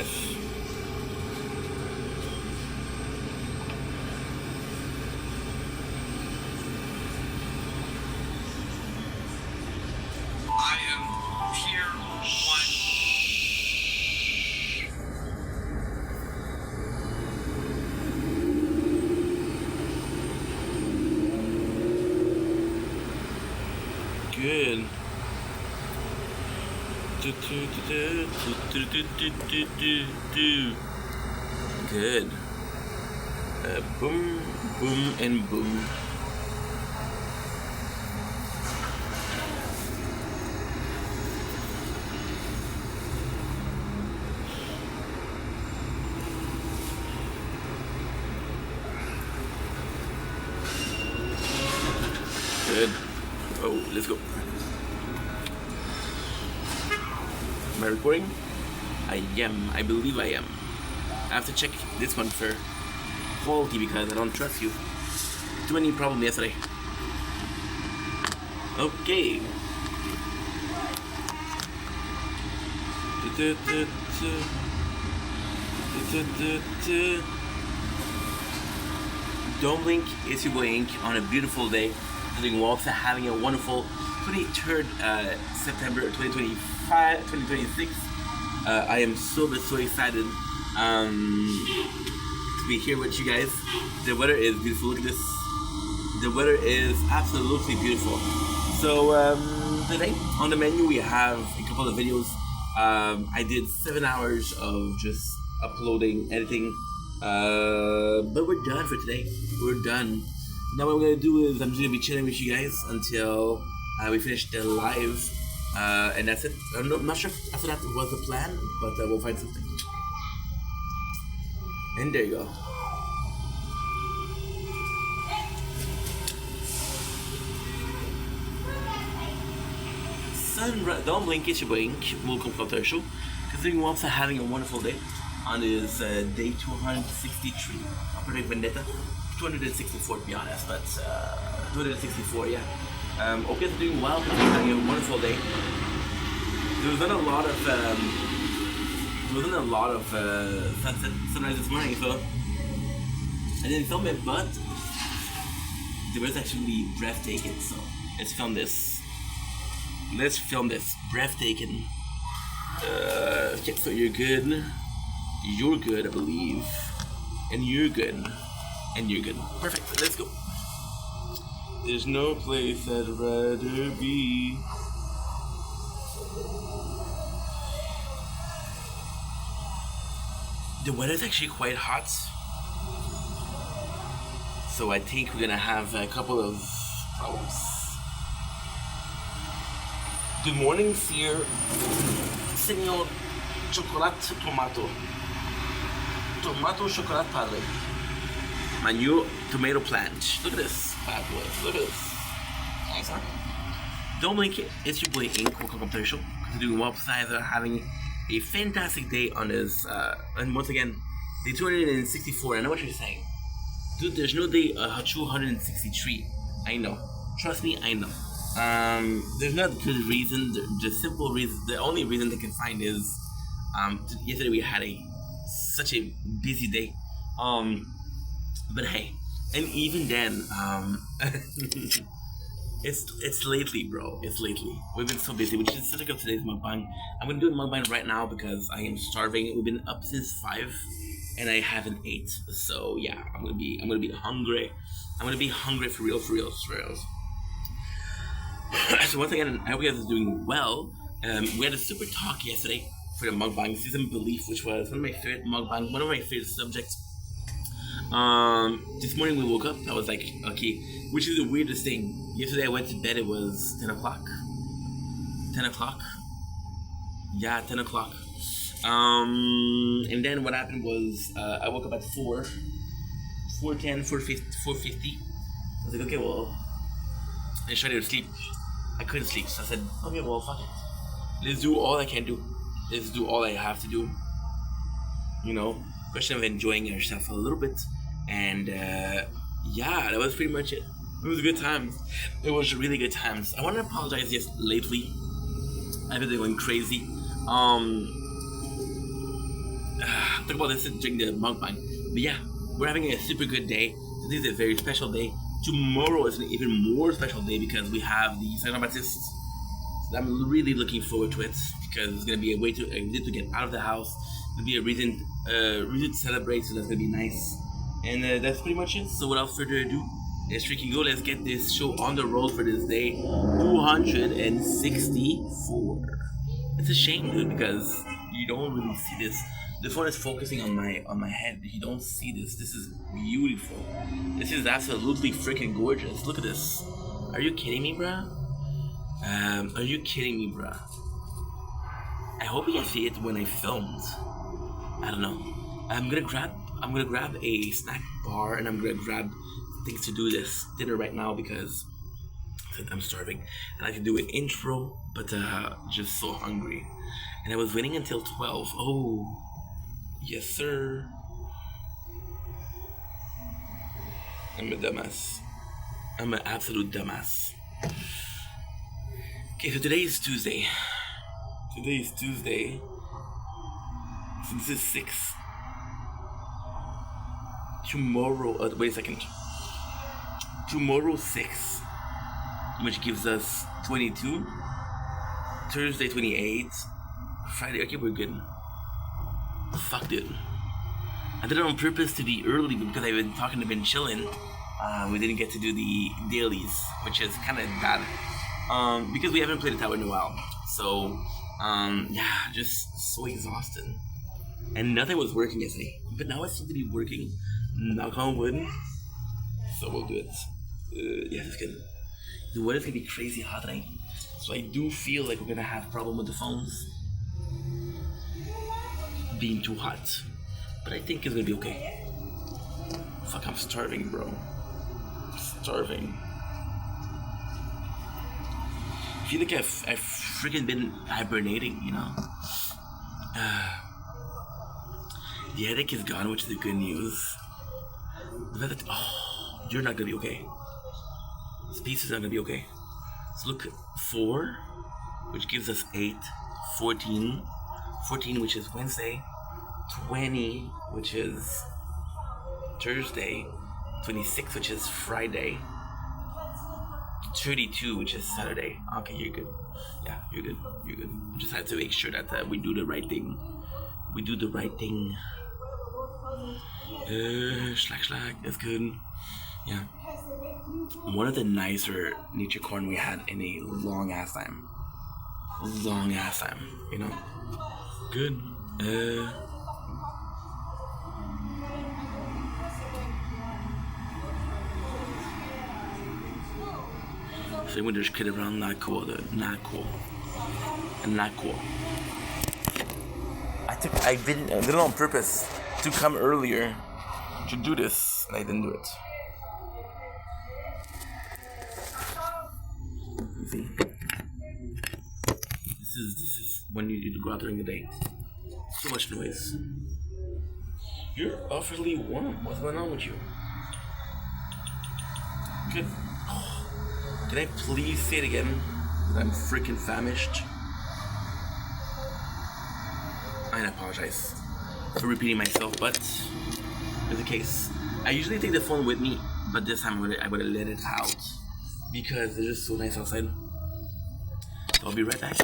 goodness. I am tier 1. Good. Good. Boom, boom, and boom. Good. Oh, let's go. Am I recording? I am. I believe I am. I have to check this one for quality because I don't trust you. Too many problems yesterday. Okay. Don't blink, it's your boy Ink on a beautiful day. Doing walks and having a wonderful 23rd September 2026. I am so excited to be here with you guys. The weather is beautiful. Look at this. The weather is absolutely beautiful. So today on the menu we have a couple of videos. I did 7 hours of just uploading, editing, but we're done for today. We're done. Now what I'm gonna do is I'm just gonna be chilling with you guys until we finish the live, and that's it. I'm not sure if after that was the plan, but we'll find something. And there you go. Don't blink, it's your boy Ink. Welcome to our show. Considering also having a wonderful day on this day 263 of Project Vendetta. 264 to be honest, but 264, yeah. Hope you guys are doing well, having a wonderful day. There wasn't a lot of sunrise this morning, so I didn't film it, but it was actually breathtaking. So let's film this. Breathtaking. Okay, so you're good. You're good, I believe, and you're good. And you're good. Perfect. Let's go. There's no place I'd rather be. The weather's actually quite hot. So I think we're gonna have a couple of problems. Good morning, Sir Senor Chocolate Tomato. Tomato Chocolate Padre. My new tomato plant. Look at this bad boy. Look at this. Nice, huh? Don't blink it. It's your boy Ink. Welcome to the show. Doing well besides having a fantastic day on this. And once again, day 264. I know what you're saying. Dude, there's no day 263. I know. Trust me, I know. There's not a good reason. The simple reason, the only reason they can find is yesterday we had such a busy day. But hey, and even then, it's lately, bro. It's lately. We've been so busy, which is such a good today's mukbang. I'm gonna do a mukbang right now because I am starving. We've been up since 5, and I haven't ate. So yeah, I'm gonna be hungry. I'm gonna be hungry for real. So once again, I hope you guys are doing well. We had a super talk yesterday for the mukbang season belief, which was one of my favorite mukbang, one of my favorite subjects. This morning we woke up, I was like, okay, which is the weirdest thing. Yesterday I went to bed, it was 10 o'clock. 10 o'clock? Yeah, 10 o'clock. And then what happened was, I woke up at 4:10, 4:50. I was like, okay, well, I tried to sleep. I couldn't sleep, so I said, okay, well, fuck it. Let's do all I can do. Let's do all I have to do. You know, question of enjoying yourself a little bit. And yeah, that was pretty much it. It was a good time. It was really good times. I want to apologize. Yes, lately I've been going crazy. talk about this during the mukbang. But yeah, we're having a super good day. Today is a very special day. Tomorrow is an even more special day because we have the Saint Baptiste. So I'm really looking forward to it because it's gonna be a way to get out of the house. It'll be a reason to celebrate. So that's gonna be nice. And that's pretty much it. So without further ado, let's freaking go. Let's get this show on the road for this day 264. It's a shame, dude, because you don't really see this. The phone is focusing on my head. You don't see this. This is beautiful. This is absolutely freaking gorgeous. Look at this. Are you kidding me, bruh? Are you kidding me, bruh? I hope you can see it when I filmed. I don't know. I'm gonna grab a snack bar and I'm gonna grab things to do this dinner right now because I'm starving and I can do an intro, but just so hungry. And I was waiting until 12. Oh, yes, sir. I'm a dumbass. I'm an absolute dumbass. Okay, so today is Tuesday. Today is Tuesday. So this is 6. Tomorrow, wait a second. Tomorrow 6, which gives us 22. Thursday 28. Friday, okay, we're good. Fuck, dude. I did it on purpose to be early because I've been talking to Ben chilling. We didn't get to do the dailies, which is kind of bad. Because we haven't played the tower in a while. So, yeah, just so exhausted. And nothing was working yesterday. But now it seems to be working. Knock on wood. So we'll do it. Yeah, it's good. The weather's gonna be crazy hot tonight. So I do feel like we're gonna have a problem with the phones being too hot. But I think it's gonna be okay. Fuck, I'm starving, bro. I'm starving. I feel like I've freaking been hibernating, you know? The headache is gone, which is the good news. Oh, you're not gonna be okay. This piece is not gonna be okay. So look, 4, which gives us 8, 14, 14, which is Wednesday, 20, which is Thursday, 26, which is Friday, 32, which is Saturday. Okay, you're good. Yeah, you're good. You're good. We just have to make sure that we do the right thing. We do the right thing. Schlag, that's good. Yeah. One of the nicer nature corn we had in a long ass time. Long ass time, you know? Good. So when there's kid around, not cool, dude. Not cool. Not cool. I did it on purpose to come earlier to do this, and I didn't do it. You see? This is when you need to go out during the day. So much noise. You're awfully warm. What's going on with you? Good. Can I please say it again? That I'm freaking famished. I apologize for repeating myself, but it's the case. I usually take the phone with me, but this time I would have let it out because it's just so nice outside. So I'll be right back.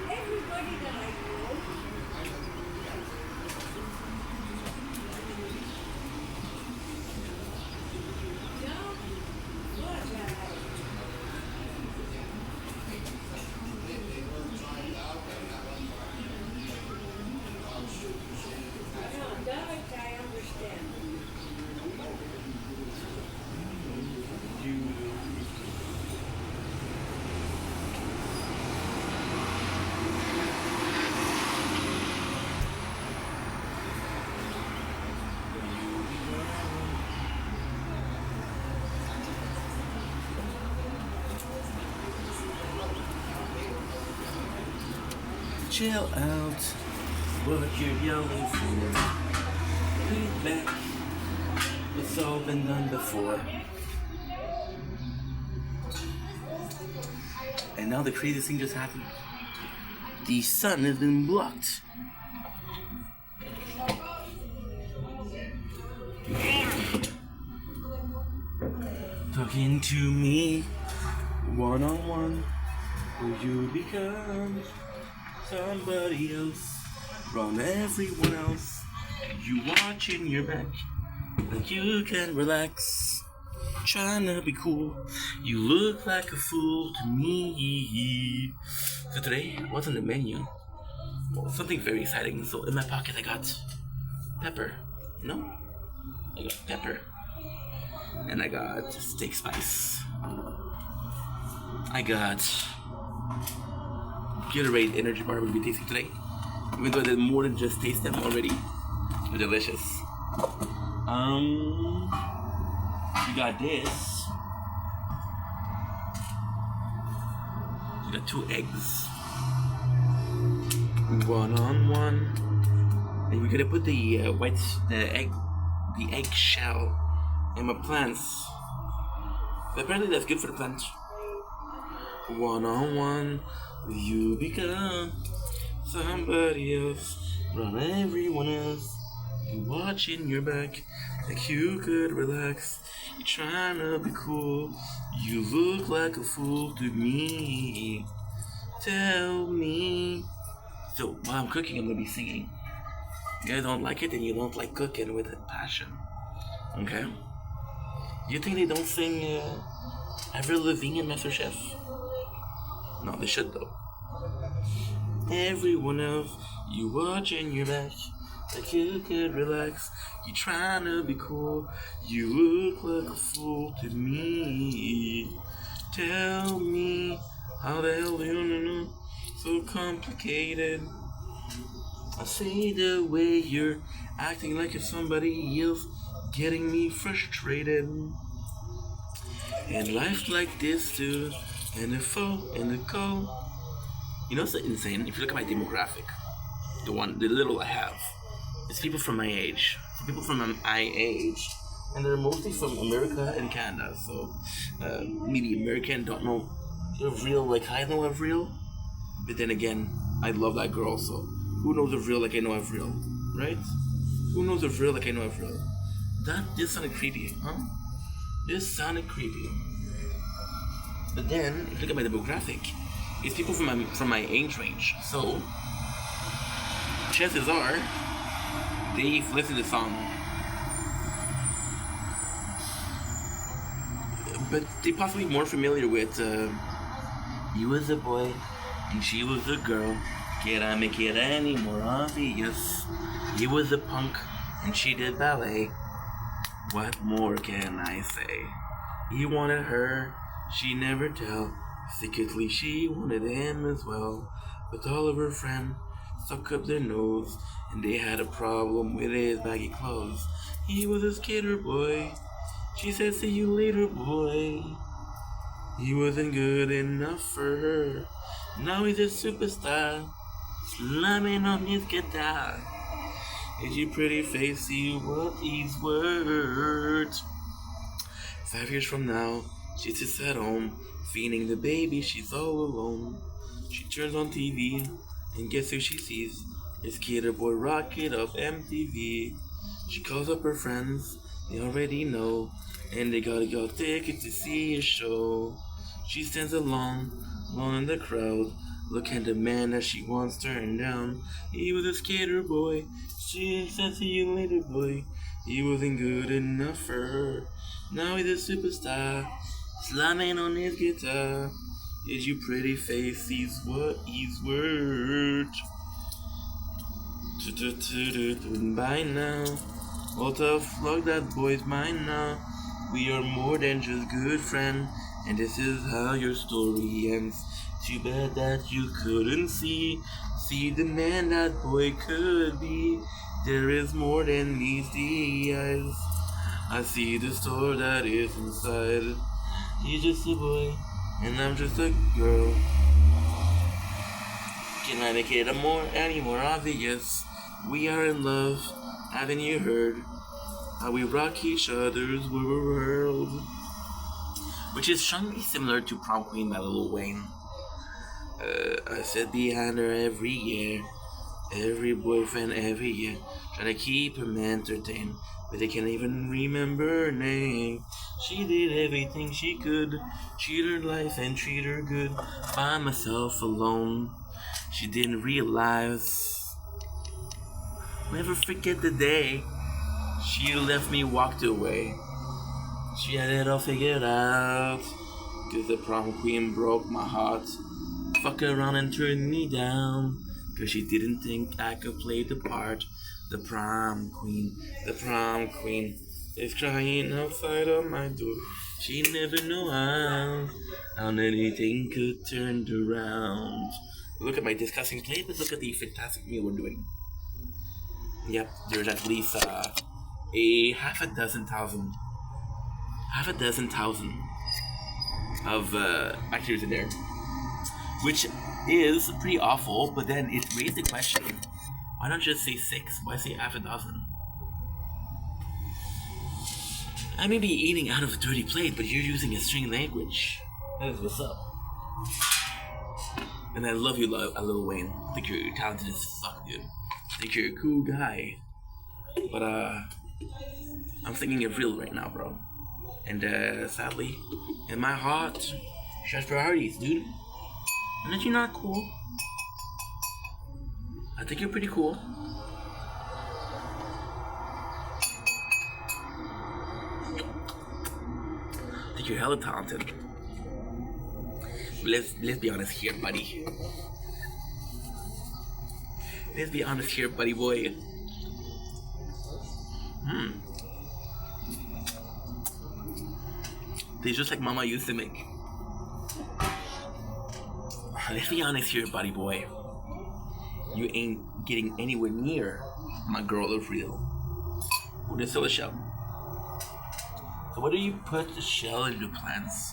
Everybody that I know. I understand. Chill out. What you're yelling for? Put back. It's all been done before. And now the craziest thing just happened. The sun has been blocked. Talking to me, one-on-one. Will you become somebody else? From everyone else. You watching your back, like you can relax. Trying to be cool. You look like a fool to me. So today, what's on the menu? Well, something very exciting. So in my pocket I got pepper. No? I got pepper. And I got steak spice. I got Gatorade energy bar we'll be tasting today. Even though I did more than just taste them already. They're delicious. We got this. We got 2 eggs. One-on-one. And we're gonna put the the egg shell in my plants. But apparently that's good for the plants. One-on-one, you become somebody else. From everyone else. You watching your back, like you could relax. You trying to be cool. You look like a fool to me. Tell me. So while I'm cooking, I'm gonna be singing. You guys don't like it, and you don't like cooking with a passion. Okay? You think they don't sing Avril Lavigne and Master Chef? No, they should though. Everyone else, you watching your back, like you could relax. You trying to be cool. You look like a fool to me. Tell me how the hell do you know? So complicated. I see the way you're acting like you're somebody else, getting me frustrated. And life like this too, and the fall and the cold. You know, it's insane. If you look at my demographic, the little I have, it's people from my age. People from my age, and they're mostly from America and Canada. So maybe American don't know Avril like I know Avril, but then again, I love that girl. So who knows Avril like I know Avril, right? Who knows Avril like I know Avril? This sounded creepy, huh? This sounded creepy. But then, if you look at my demographic, it's people from my age range. So, chances are, they've listened to the song. But they possibly more familiar with, he was a boy, and she was a girl. Can I make it any more obvious? He was a punk, and she did ballet. What more can I say? He wanted her, she never tell. Secretly she wanted him as well. But all of her friends stuck up their nose, and they had a problem with his baggy clothes. He was a skater boy. She said, see you later, boy. He wasn't good enough for her. Now he's a superstar, slamming on his guitar. Did your pretty face see what these words? 5 years from now, she sits at home, feeding the baby, she's all alone. She turns on TV, and guess who she sees? The skater boy rocket up MTV. She calls up her friends, they already know, and they gotta go tickets to see a show. She stands alone in the crowd. Look at the man that she wants turned down. He was a skater boy. She said, see you later, boy. He wasn't good enough for her. Now he's a superstar, slamming on his guitar. Is your pretty face, he's what he's worth. By now, what the fuck, that boy's mine now. We are more than just good friends, and this is how your story ends. Too bad that you couldn't see the man that boy could be. There is more than meets the eyes. I see the store that is inside. He's just a boy, and I'm just a girl. Can I make it any more obvious? We are in love, haven't you heard? How we rock each other's world. Which is strongly similar to Prom Queen by Lil Wayne. I sit behind her every year, every boyfriend every year, trying to keep him entertained, but they can't even remember her name. She did everything she could, cheat her life and treat her good, by myself alone. She didn't realize. Never forget the day she left me, walked away. She had it all figured out, 'cause the prom queen broke my heart. Fuck around and turned me down, 'cause she didn't think I could play the part. The prom queen is crying outside of my door. She never knew how anything could turn around. Look at my disgusting plate, but look at the fantastic meal we're doing. Yep, there's at least a half a dozen thousand of bacteria in there, which is pretty awful. But then it raised the question: why not just say 6? Why say half a dozen? I may be eating out of a dirty plate, but you're using a string language. That is what's up. And I love you, Lil Wayne. I think you're talented as fuck, dude. I think you're a cool guy. But I'm thinking of real right now, bro. And sadly, in my heart, she has priorities, dude. And that you're not cool. I think you're pretty cool. I think you're hella talented. Let's be honest here, buddy. Let's be honest here, buddy boy. Tastes just like Mama used to make. Let's be honest here, buddy boy. You ain't getting anywhere near my girl of real. Or there's still a shell. So why do you put the shell in the plants?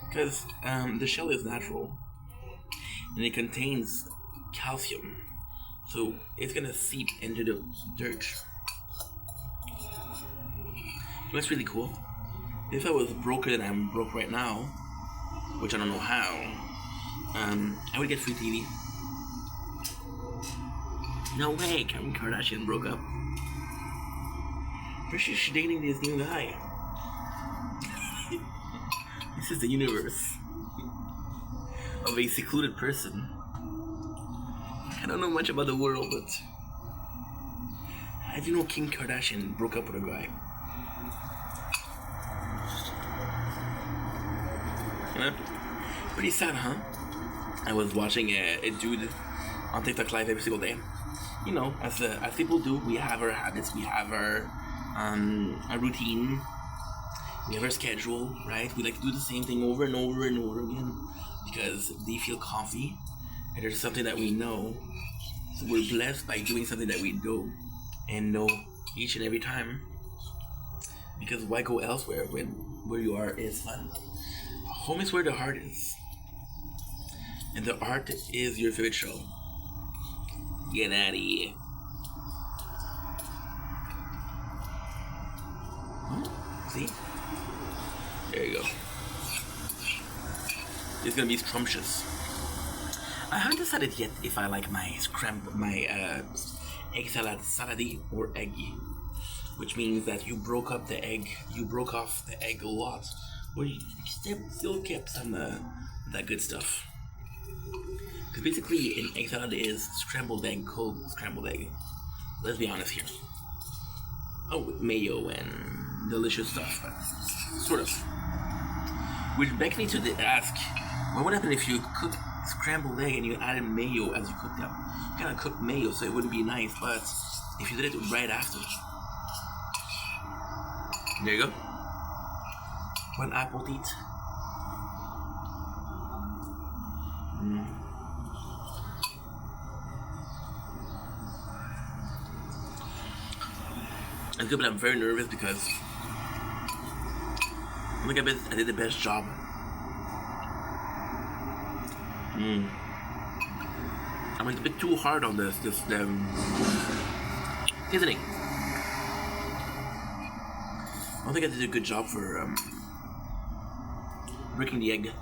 Because the shell is natural. And it contains calcium. So it's gonna seep into the dirt. That's really cool. If I was broker than I'm broke right now, which I don't know how, I would get free TV. No way, Kim Kardashian broke up. But she's dating this new guy. This is the universe of a secluded person. I don't know much about the world, but I do know Kim Kardashian broke up with a guy. Pretty sad, huh? I was watching a dude on TikTok live every single day. You know, as people do, we have our habits, we have our routine, we have our schedule, right? We like to do the same thing over and over and over again because they feel comfy and there's something that we know. So we're blessed by doing something that we do and know each and every time. Because why go elsewhere when where you are is fun? Home is where the heart is. And the art is your favorite show. Get out of here. See? There you go. It's gonna be scrumptious. I haven't decided yet if I like my egg salad salady or eggy. Which means that you broke off the egg a lot we still kept some that good stuff. Because basically, an egg salad is scrambled egg, cold scrambled egg. Let's be honest here. Oh, with mayo and delicious stuff, but sort of. Which begs me to ask, what would happen if you cook scrambled egg and you added mayo as you cooked them? You kind of cooked mayo, so it wouldn't be nice, but if you did it right after. There you go. One apple to eat. It's good, but I'm very nervous because I think I did the best job. I went a bit too hard on this seasoning. I don't think I did a good job for breaking the egg.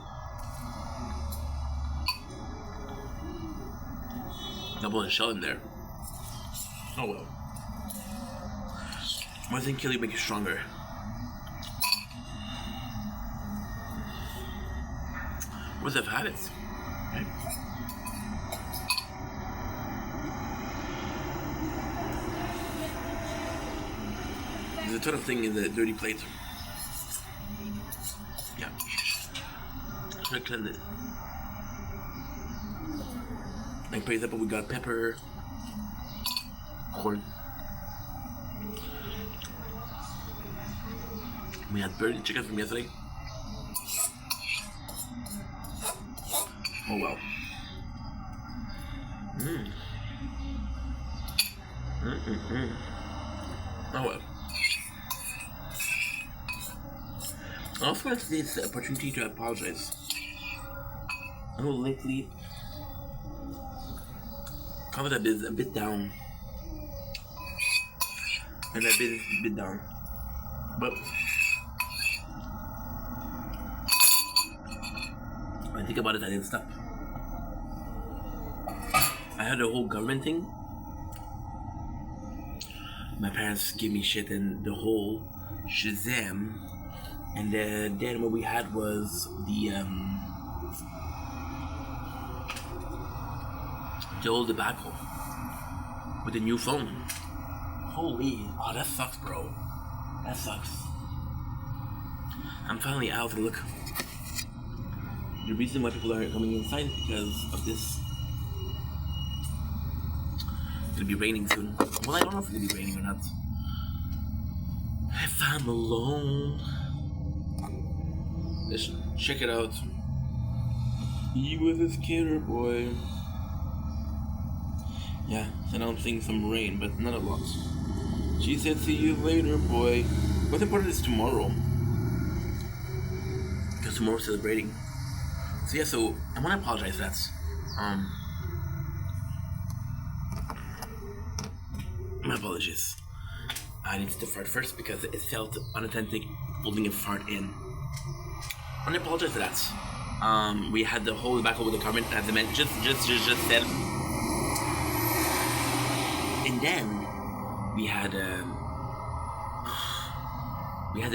Double the shell in there. Oh well. One thing kill you make you stronger. What's have habits? Right? There's a ton of things in the dirty plate. Yeah. Should I cleanse it? Like for example, we got pepper, corn. We had buried chicken from yesterday. Oh well. Oh well. I also want to take this opportunity to apologize. I know lately, confidence is a bit down. And I've been a bit down. But when I think about it, I didn't stop. I had the whole government thing. My parents gave me shit and the whole Shazam. And then what we had was the whole debacle with the new phone. Holy, oh that sucks, bro. That sucks. I'm finally out. Look, the reason why people aren't coming inside is because of this. It's gonna be raining soon. Well, I don't know if it's gonna be raining or not. If I'm alone, let's check it out. He was a skater boy. Yeah, announcing some rain, but not a lot. She said, "See you later, boy." What's important is tomorrow, because tomorrow's celebrating. So yeah, so I want to apologize for that. My apologies. I needed to fart first because it felt unauthentic holding a fart in. I want to apologize for that. We had the whole debacle with the government, as I mentioned, just said. And then we had a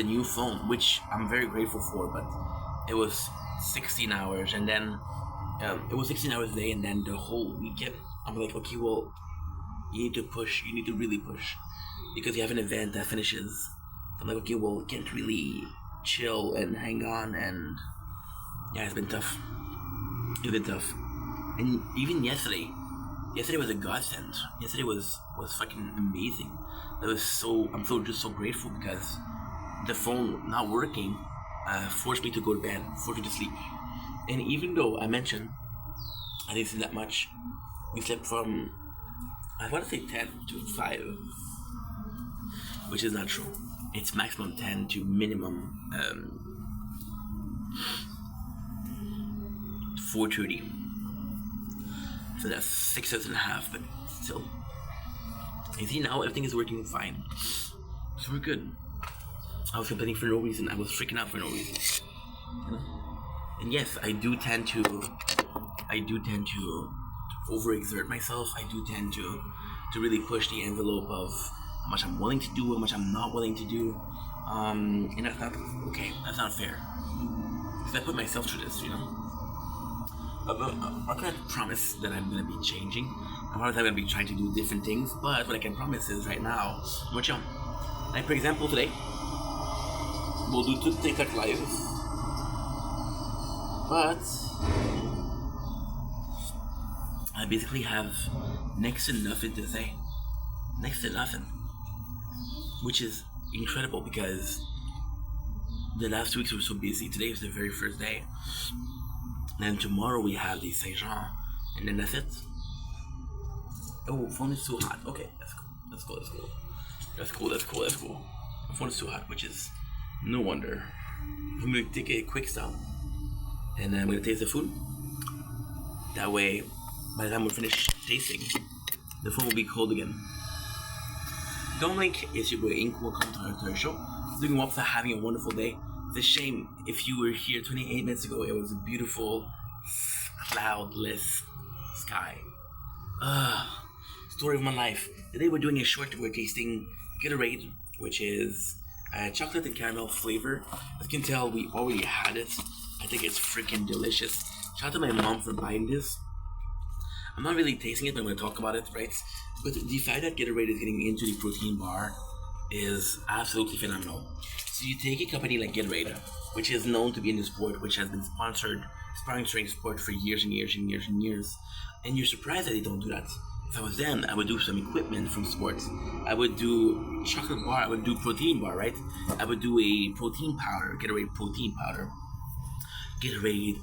new phone, which I'm very grateful for, but it was 16 hours, and then it was 16 hours a day, and then the whole weekend I'm like, okay, well, you need to push, you need to really push, because you have an event that finishes. So I'm like, okay, well, can't really chill and hang on, and yeah, it's been tough. It's been tough. And even yesterday was a godsend. Yesterday was fucking amazing. I'm just so grateful because the phone not working forced me to go to bed, forced me to sleep. And even though I mentioned I didn't sleep that much, we slept from, I want to say 10 to 5, which is not true. It's maximum 10 to minimum 4:30. So that's 6 hours and a half, but still. You see, now everything is working fine. So we're good. I was complaining for no reason. I was freaking out for no reason. You know? And yes, I do tend to overexert myself. I do tend to really push the envelope of how much I'm willing to do, how much I'm not willing to do. And that's not okay. That's not fair. because I put myself through this, you know. I can't promise that I'm gonna be changing. I promise I'm gonna be trying to do different things, but what I can promise is right now, watch out. Like for example, today we'll do 2 TikTok lives, but I basically have next to nothing to say. Next to nothing. Which is incredible because the last 2 weeks were so busy. Today was the very first day. And then tomorrow we have the Saint Jean. And then that's it. Oh, phone is too hot. Okay, that's cool. That's cool, that's cool. That's cool, that's cool, that's cool. My phone is too hot, which is no wonder. I'm gonna take a quick stop. And then I'm gonna taste the food. That way, by the time we're finished tasting, the phone will be cold again. Don't blink, it's your boy Ink. Welcome to our show. Looking up for having a wonderful day. It's a shame if you were here 28 minutes ago, it was a beautiful, cloudless sky. Story of my life. Today we're doing a short, we're tasting Gatorade, which is chocolate and caramel flavor. As you can tell, we already had it. I think it's freaking delicious. Shout out to my mom for buying this. I'm not really tasting it, but I'm going to talk about it, right? But the fact that Gatorade is getting into the protein bar is absolutely phenomenal. So you take a company like Gatorade, which is known to be in the sport, which has been sponsoring sport for years and years and years and years, and you're surprised that they don't do that. If I was them, I would do some equipment from sports. I would do chocolate bar, I would do protein bar, right? I would do a protein powder, Gatorade protein powder, Gatorade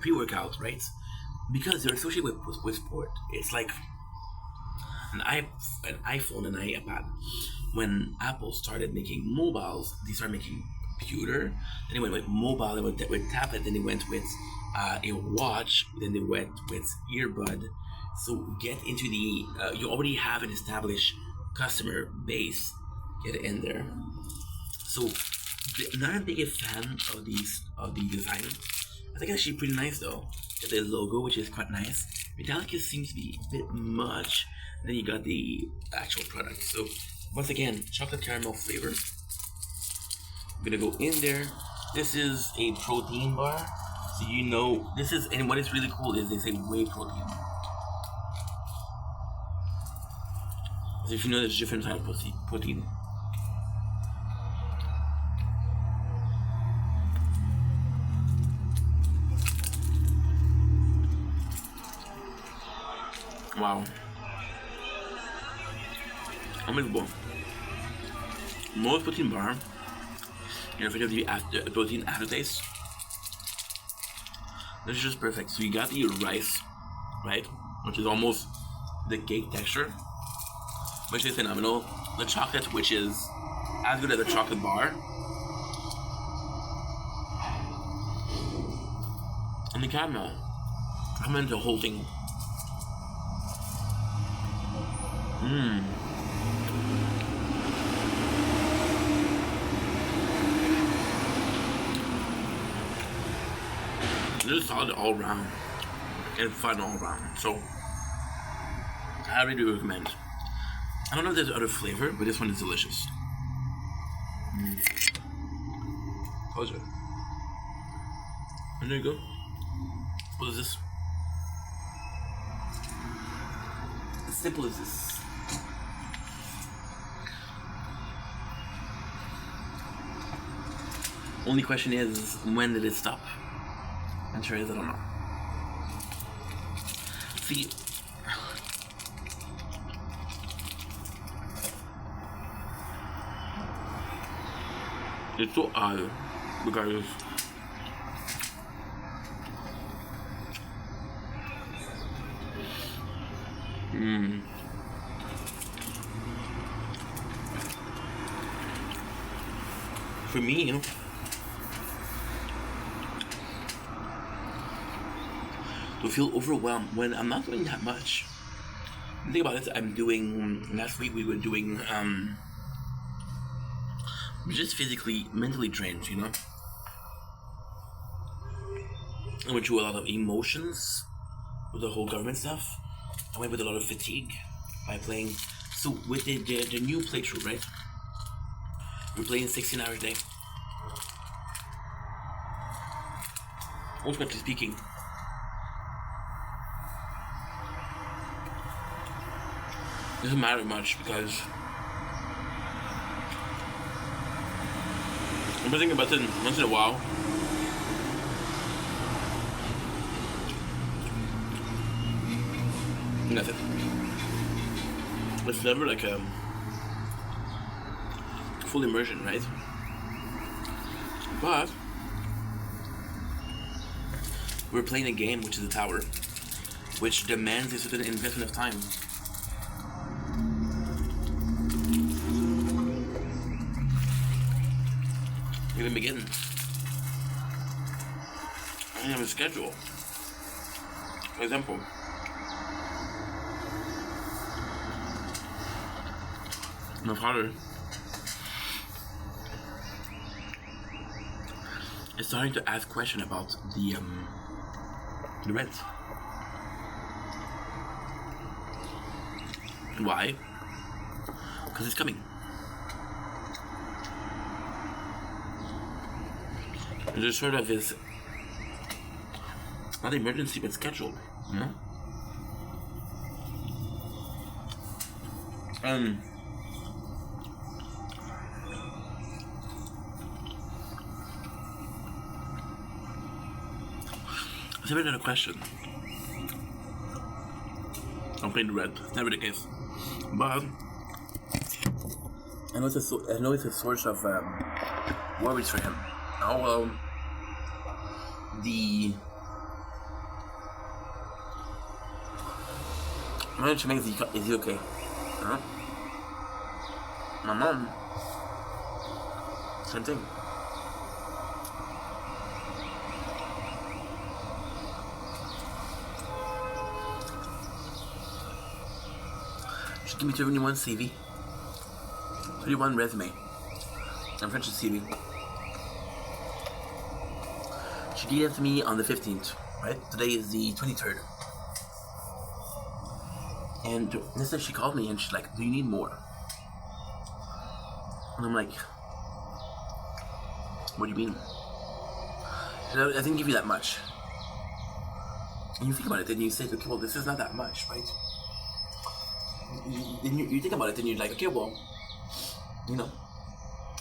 pre-workout, right? Because they're associated with sport. It's like an iPhone and an iPad. When Apple started making mobiles, they started making computer. Then they went with mobile, they went with tablet, then they went with a watch, then they went with earbud. So get into the, you already have an established customer base, get in there. So I'm not a big fan of the design. I think it's actually pretty nice though. Got the logo, which is quite nice. Metallica seems to be a bit much. Then you got the actual product. So once again, chocolate caramel flavor. I'm gonna go in there. This is a protein bar. So you know this is, and what is really cool is they say whey protein. So if you know there's different types of protein. Wow. Unbelievable. Most protein bar, you're afraid of the protein aftertaste. This is just perfect. So you got the rice, right? Which is almost the cake texture, which is phenomenal. The chocolate, which is as good as a chocolate bar. And the caramel. I'm into the whole thing. This is solid all around and fun all around. So I really do recommend. I don't know if there's other flavor, but this one is delicious. How's it? And there you go. What is this? As simple as this. Only question is, when did it stop? Answer is, I don't know. See, it's so odd, regardless. For me, you know, to feel overwhelmed when I'm not doing that much. The thing about it, I'm doing, last week we were doing, just physically, mentally drained, you know? I went through a lot of emotions with the whole government stuff. I went with a lot of fatigue by playing. So with the new playthrough, right? We're playing 16 hours a day. ultimately speaking, it doesn't matter much because I'm thinking about it once in a while. And that's it. It's never like a full immersion, right? But we're playing a game which is a tower, which demands a certain investment of time. Even begin. I have a schedule. For example, my father is starting to ask questions about the rent. Why? Because it's coming. There's sort of this, not emergency, but scheduled, you know? It's never been a question. I'm playing the red. It's never the case. But I know it's a source of worries for him. Oh well. My mention is he okay? Huh? My mom. Same thing. She gave me 21 CV. 31 resume. And French CV. She gave it to me on the 15th, right? Today is the 23rd. And this time she called me and she's like, do you need more? And I'm like, what do you mean? She said, I didn't give you that much. And you think about it and you say, okay, well, this is not that much, right? Then you think about it and you're like, okay, well, you know,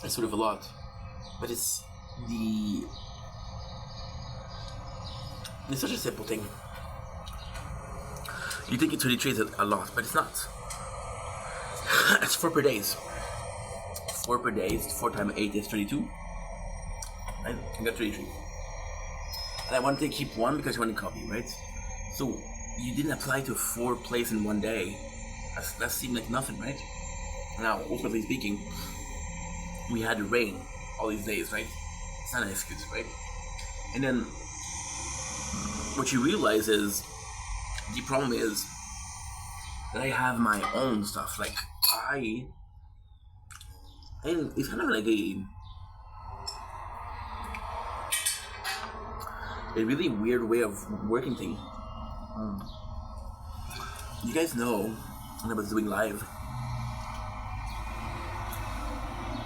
it's sort of a lot. But it's such a simple thing. You think it's 23 is a lot, but it's not. It's 4 per days. 4 per day, 4 times 8 is 32. Right? I got 33. And I wanted to keep one because you want to copy, right? So you didn't apply to 4 places in one day. That seemed like nothing, right? Now, ultimately speaking, we had rain all these days, right? It's not an excuse, right? And then what you realize is the problem is that I have my own stuff. Like it's kind of like a really weird way of working thing. You guys know when I was doing live,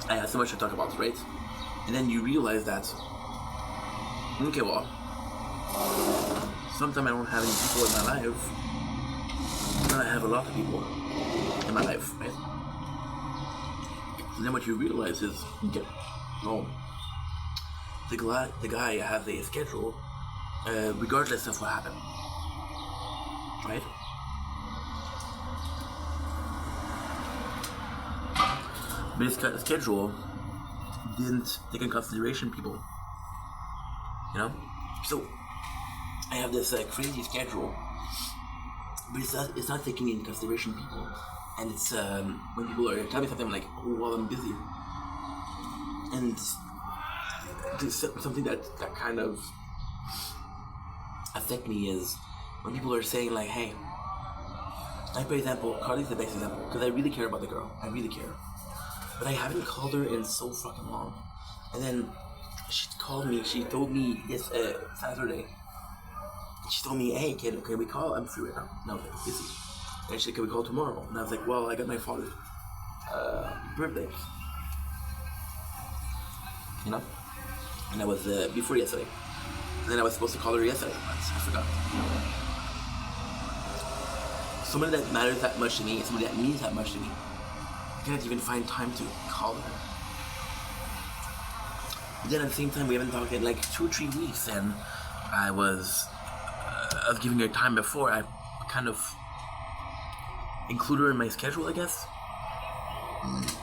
I had so much to talk about, right? And then you realize that, okay, well, sometimes I don't have any people in my life, and I have a lot of people in my life, right? And then what you realize is, okay, no, the guy has a schedule, regardless of what happened, right? But his schedule didn't take in consideration people, you know? So I have this crazy schedule, but it's not taking into consideration people. And it's when people are telling me something, I'm like, oh, well, I'm busy. And this, something that kind of affect me is when people are saying like, hey, like for example, Carly's the best example, because I really care about the girl, I really care. But I haven't called her in so fucking long. And then she called me, she told me this Saturday, she told me, hey, can we call? I'm free right now. And I was like, busy. And she said, can we call tomorrow? And I was like, well, I got my father's birthday. You know? And that was before yesterday. then I was supposed to call her yesterday, but I forgot. Somebody that matters that much to me, somebody that means that much to me, I can't even find time to call her. But then at the same time, we haven't talked in like 2 or 3 weeks, and I was giving her time before. I kind of include her in my schedule, I guess.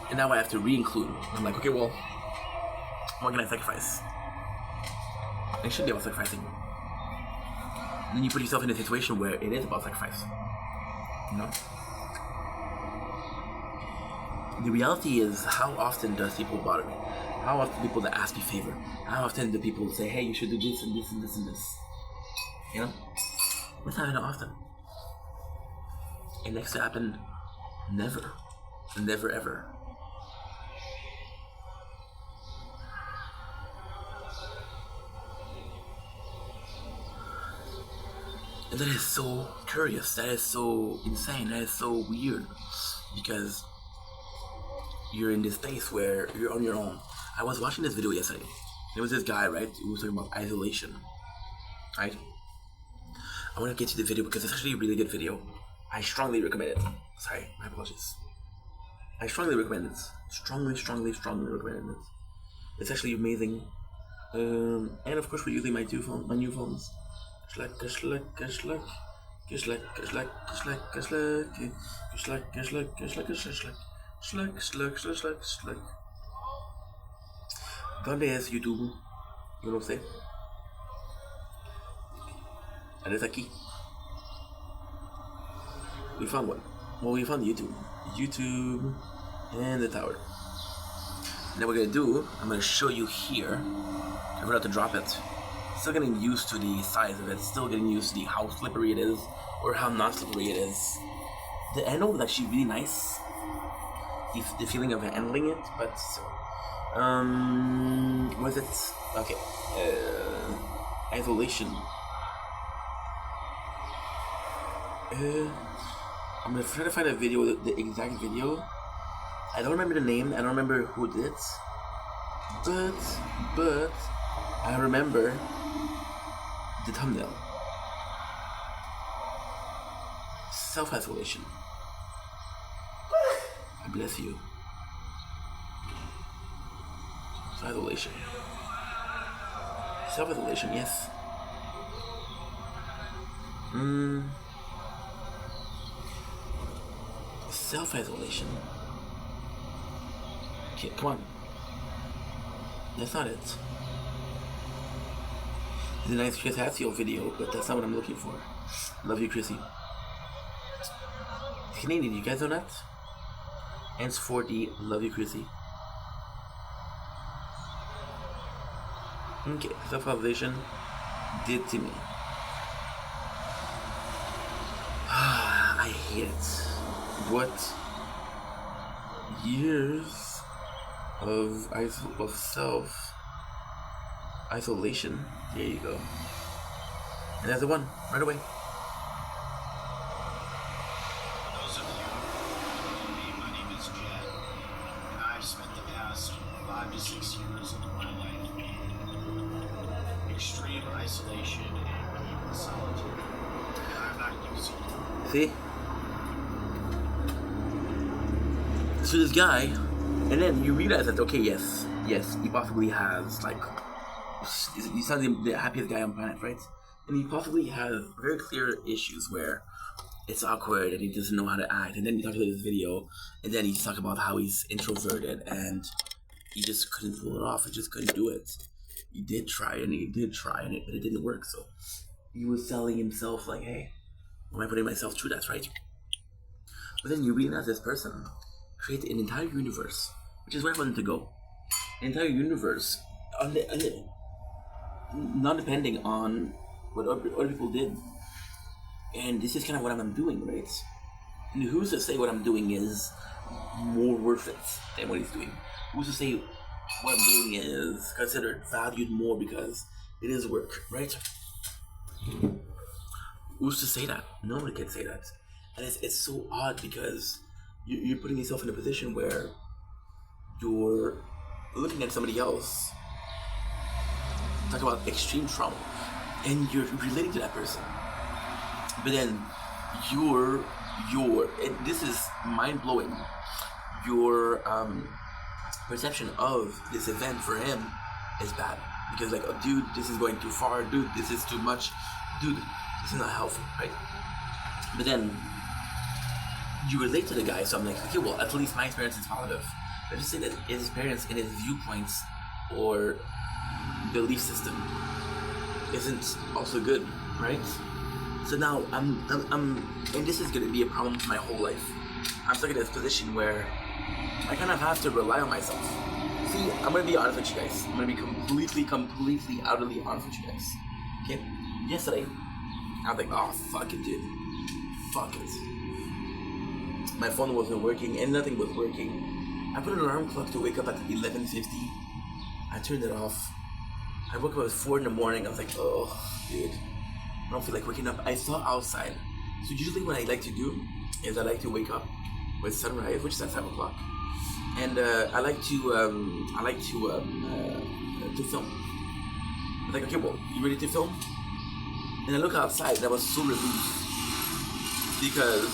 And now I have to re-include. I'm like, okay, well, what can I sacrifice? I should be about sacrificing. And then you put yourself in a situation where it is about sacrifice. You know? The reality is, how often does people bother me? How often do people that ask me favor? How often do people say, hey, you should do this and this and this and this? You know? It's not even often. And next to happen, never. Never ever. And that is so curious, that is so insane, that is so weird. Because you're in this space where you're on your own. I was watching this video yesterday. There was this guy, right, who was talking about isolation. Right? I want to get to the video because it's actually a really good video. I strongly recommend it. Sorry, my apologies. I strongly recommend it. Strongly recommend it. It's actually amazing. And of course we're using my new phones. ¿Dónde es YouTube? Yo no sé. And it's aquí. We found one. Well, we found YouTube. YouTube and the tower. And then what we're gonna do, I'm gonna show you here. I forgot to drop it. Still getting used to the size of it. Still getting used to how slippery it is, or how not slippery it is. The handle is actually really nice. The feeling of handling it, but was it okay? Isolation. I'm gonna try to find a video, the exact video. I don't remember the name. I don't remember who did it, but I remember the thumbnail. Self-isolation. I bless you. Self-isolation. Self-isolation, yes. Self-isolation. Okay, come on. That's not it. It's a nice Chris Hatzio video, but that's not what I'm looking for. Love you, Chrissy. It's Canadian, you guys know that? Hence 4D, love you, Chrissy. Okay, self-isolation did to me. I hate it. What years of self-isolation. There you go. And that's the one, right away. For those of you who know me, my name is Jed, and I've spent the past 5 to 6 years of my life in extreme isolation and solitude. And I'm not used to it. See? So this guy, and then you realize that, okay, yes, he possibly has, like, he's not the happiest guy on the planet, right? And he possibly has very clear issues where it's awkward and he doesn't know how to act. And then he talks about this video, and then he's talking about how he's introverted and he just couldn't pull it off. He just couldn't do it. He did try and but it didn't work. So he was telling himself, like, hey, am I putting myself through that, right? But then you realize this person create an entire universe, which is where I wanted to go. An entire universe, not depending on what other people did. And this is kind of what I'm doing, right? And who's to say what I'm doing is more worth it than what he's doing? Who's to say what I'm doing is considered valued more because it is work, right? Who's to say that? Nobody can say that. And it's so odd because you're putting yourself in a position where you're looking at somebody else. Talk about extreme trauma. and you're relating to that person. But then and this is mind blowing. Your perception of this event for him is bad because like, oh, dude, this is going too far. Dude, this is too much. Dude, this is not healthy, right? But then you relate to the guy, so I'm like, okay, well, at least my experience is positive. But just say that his experience and his viewpoints or belief system isn't also good, right? So now I'm and this is gonna be a problem for my whole life. I'm stuck in this position where I kind of have to rely on myself. See, I'm gonna be honest with you guys. I'm gonna be completely, utterly honest with you guys. Okay? Yesterday, I was like, oh, fuck it, dude. Fuck it. My phone wasn't working and nothing was working. I put an alarm clock to wake up at 11:50. I turned it off. I woke up at 4 in the morning. I was like, oh, dude. I don't feel like waking up. I saw outside. So usually what I like to do is I like to wake up with sunrise, which is at 5 o'clock. And I like to film. I was like, okay, well, you ready to film? And I look outside and I was so relieved. Because,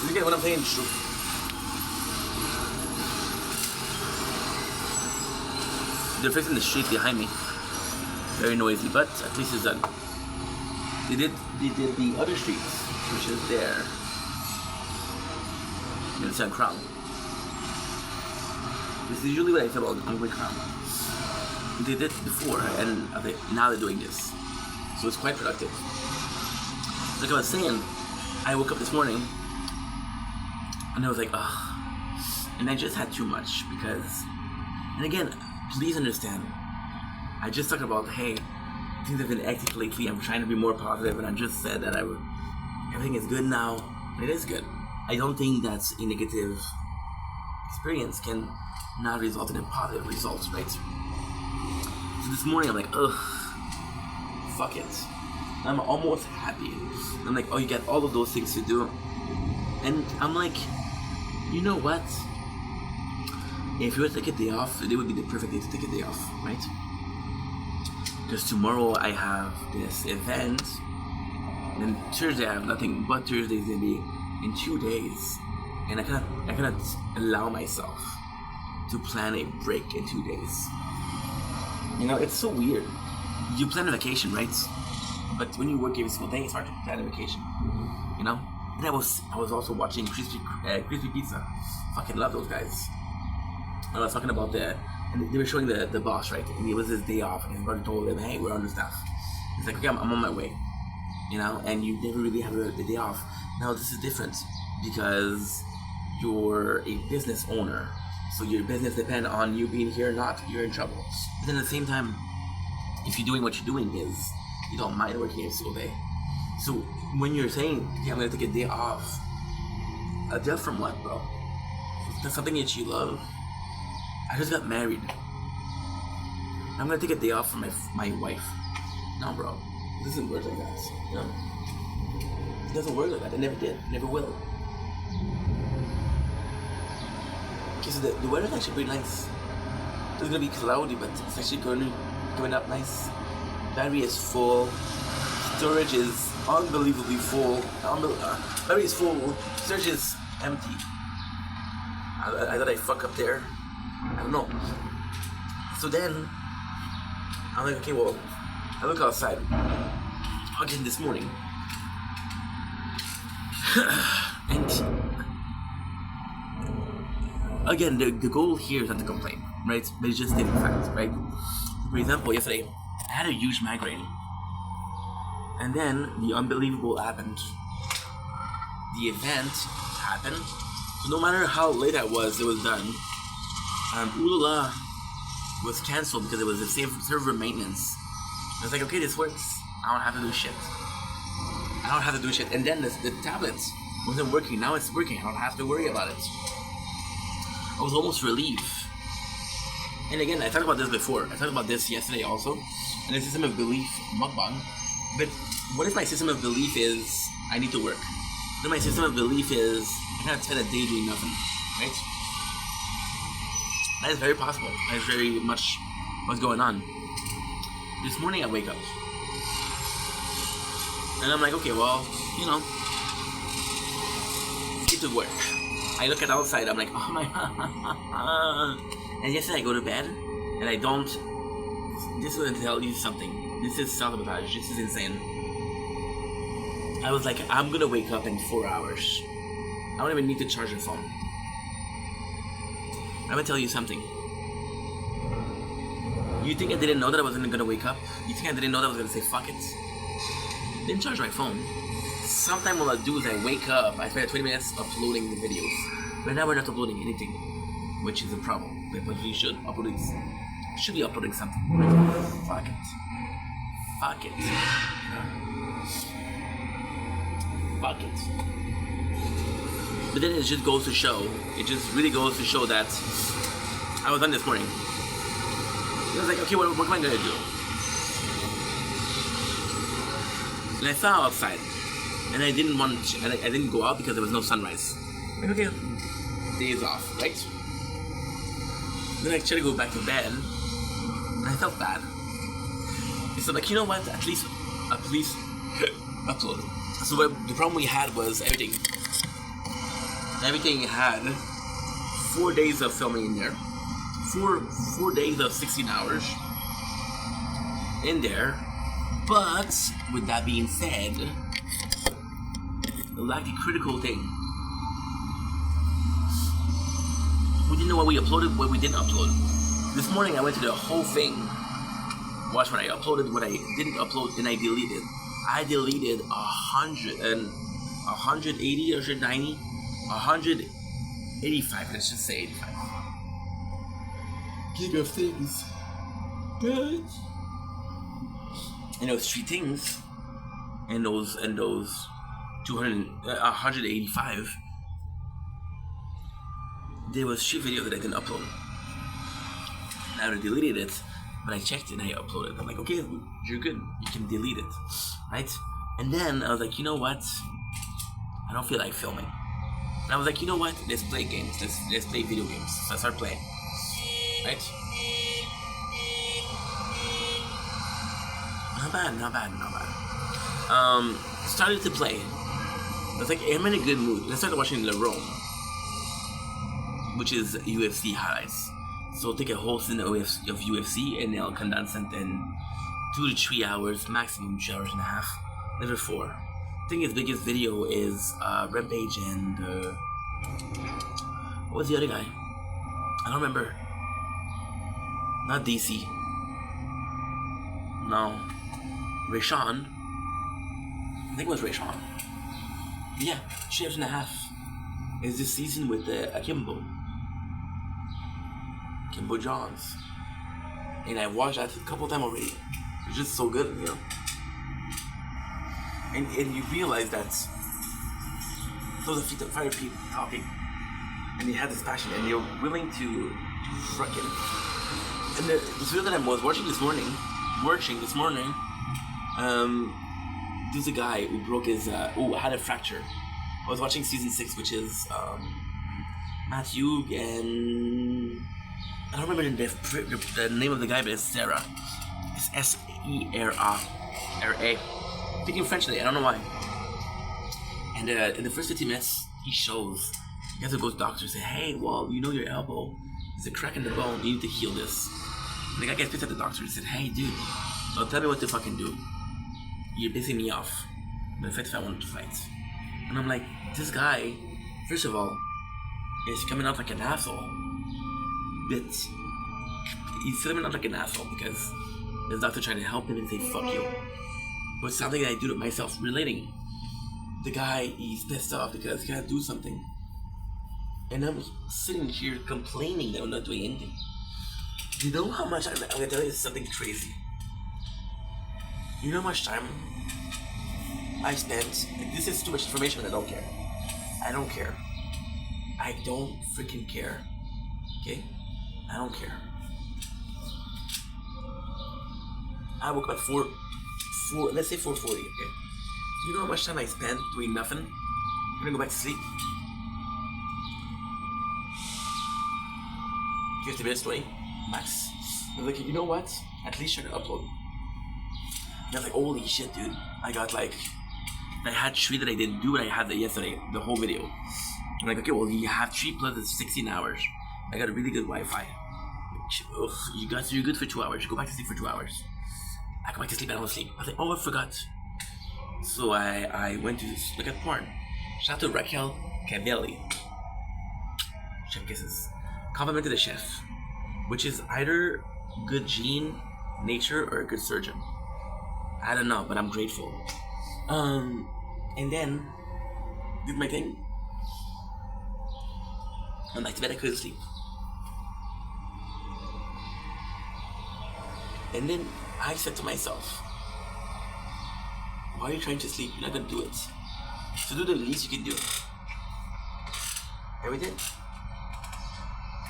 you get what I'm saying is true. They're facing the street behind me. Very noisy, but at least it's done. They did the other streets, which is there. In the Crown. This is usually what I say about Hungry Crown. They did before, and now they're doing this. So it's quite productive. Like I was saying, I woke up this morning, and I was like, ugh. And I just had too much, because... And again, please understand, I just talked about, hey, things have been hectic lately, I'm trying to be more positive, and I just said that everything is good now. It is good. I don't think that's a negative experience can not result in a positive results, right? So this morning I'm like, ugh, fuck it. I'm almost happy. I'm like, oh, you got all of those things to do. And I'm like, you know what? If you were to take a day off, today would be the perfect day to take a day off, right? Because tomorrow I have this event, and Thursday I have nothing, but Thursday is gonna be in 2 days, and I cannot allow myself to plan a break in 2 days. You know, it's so weird. You plan a vacation, right? But when you work every single day, it's hard to plan a vacation. You know? And I was also watching Crispy Pizza. Fucking love those guys. And I was talking about and they were showing the boss, right? And it was his day off, and his brother told him, hey, we're understaffed. He's like, okay, I'm on my way. You know, and you never really have the day off. Now this is different because you're a business owner, so your business depends on you being here or not. You're in trouble. But then at the same time, if you're doing what you're doing is you don't mind working every single day. So when you're saying, okay, I'm gonna take a day off, a day off from what, bro? That's something that you love. I just got married. I'm gonna take a day off from my wife. No, bro, it doesn't work like that. You know? It doesn't work like that. It never did. It never will. Okay, so the weather's actually pretty nice. It's gonna be cloudy, but it's actually going up nice. Battery is full. Storage is unbelievably full. Battery is full. Storage is empty. I thought I'd fuck up there. I don't know. So then, I'm like, okay, well, I look outside. Again this morning. And again, the goal here is not to complain, right? But it's just stating facts, right? For example, yesterday, I had a huge migraine. And then the unbelievable happened. The event happened. So no matter how late I was, it was done. Ulala was canceled because it was a server maintenance. I was like, okay, this works. I don't have to do shit. I don't have to do shit. And then the tablet wasn't working. Now it's working. I don't have to worry about it. I was almost relieved. And again, I talked about this before. I talked about this yesterday also. And the system of belief mukbang. But what if my system of belief is I need to work? Then my system of belief is I can't spend a day doing nothing, right? That is very possible. That is very much what's going on. this morning I wake up. And I'm like, okay, well, you know, get to work. I look at outside, I'm like, oh my god. And yesterday I go to bed, and I don't. This is gonna tell you something. This is self-sabotage. This is insane. I was like, I'm gonna wake up in 4 hours. I don't even need to charge the phone. I'm gonna tell you something. You think I didn't know that I wasn't gonna wake up? You think I didn't know that I was gonna say fuck it? Didn't charge my phone. Sometimes what I'll do is I wake up, I spend 20 minutes uploading the videos. But now we're not uploading anything, which is a problem. But we should be uploading something. Fuck it. Fuck it. Fuck it. But then it just goes to show, it just really goes to show that I was done this morning. I was like, okay, what am I gonna do? And I saw outside, and I didn't I didn't go out because there was no sunrise. Like, okay, days off, right? Then I tried to go back to bed, and I felt bad. So like, you know what? At least upload. So the problem we had was everything had 4 days of filming in there. 4 days of 16 hours in there. But with that being said, like the critical thing, we didn't know what we uploaded, what we didn't upload. This morning I went to the whole thing, watch what I uploaded, what I didn't upload, and I deleted. I deleted 180, 190, 185, let's just say 85. Gig of things. Good. And those 3 things, and those 185, there was 3 videos that I didn't upload. Now I deleted it, but I checked it and I uploaded. I'm like, okay, you're good. You can delete it, right? And then I was like, you know what? I don't feel like filming. And I was like, you know what? Let's play games. Let's play video games. So I started playing, right? Not bad. Started to play. I was like, I'm in a good mood. I started watching Le Rome, which is UFC highlights. So I'll take a whole season of UFC and I'll condense it in 2 to 3 hours, maximum 2 hours and a half, never 4. I think his biggest video is Rampage and what was the other guy? I don't remember. Not DC. No. Rayshawn. I think it was Rayshawn. Yeah, 3 hours and a half. Is this season with Akimbo Johns. And I watched that a couple times already. It's just so good, you know. And you realize that those are fire people talking, and they have this passion, and they're willing to frickin'. And this video that I was watching this morning, there's a guy who broke his, had a fracture. I was watching season 6, which is Matthew and I don't remember the name of the guy, but it's Sarah. It's Sera. Speaking French today, I don't know why. And in the first 50 minutes, he has to go to the doctor and say, hey, well, you know your elbow, there's a crack in the bone, you need to heal this. And the guy gets pissed at the doctor and said, hey, dude, don't tell me what to fucking do. You're pissing me off. But if I wanted to fight. And I'm like, this guy, first of all, is coming out like an asshole. But he's coming out like an asshole because the doctor trying to help him and say, fuck you. But it's something that I do to myself relating. The guy, he's pissed off because he can't do something. And I'm sitting here complaining that I'm not doing anything. You know how much, I'm gonna tell you something crazy. You know how much time I spent, this is too much information, but I don't care. I don't care. I don't freaking care. Okay? I don't care. I woke up at 4, let's say 4:40, okay? You know how much time I spent doing nothing? I'm gonna go back to sleep. 50 minutes, 20, max. I was like, you know what? At least try to upload. I was like, holy shit, dude. I had 3 that I didn't do, and I had that yesterday, the whole video. I'm like, okay, well, you have 3 plus 16 hours. I got a really good Wi-Fi. Ugh, you're good for 2 hours. You go back to sleep for 2 hours. I go back to sleep, I don't sleep. I was like, oh, I forgot. So I went to look at porn. Shout out to Raquel Cavelli. Chef kisses. Complimented the chef, which is either good gene, nature, or a good surgeon. I don't know, but I'm grateful. And then did my thing. Went back to bed, I couldn't sleep. And then I said to myself, why are you trying to sleep? You're not gonna do it. So do the least you can do. And we did.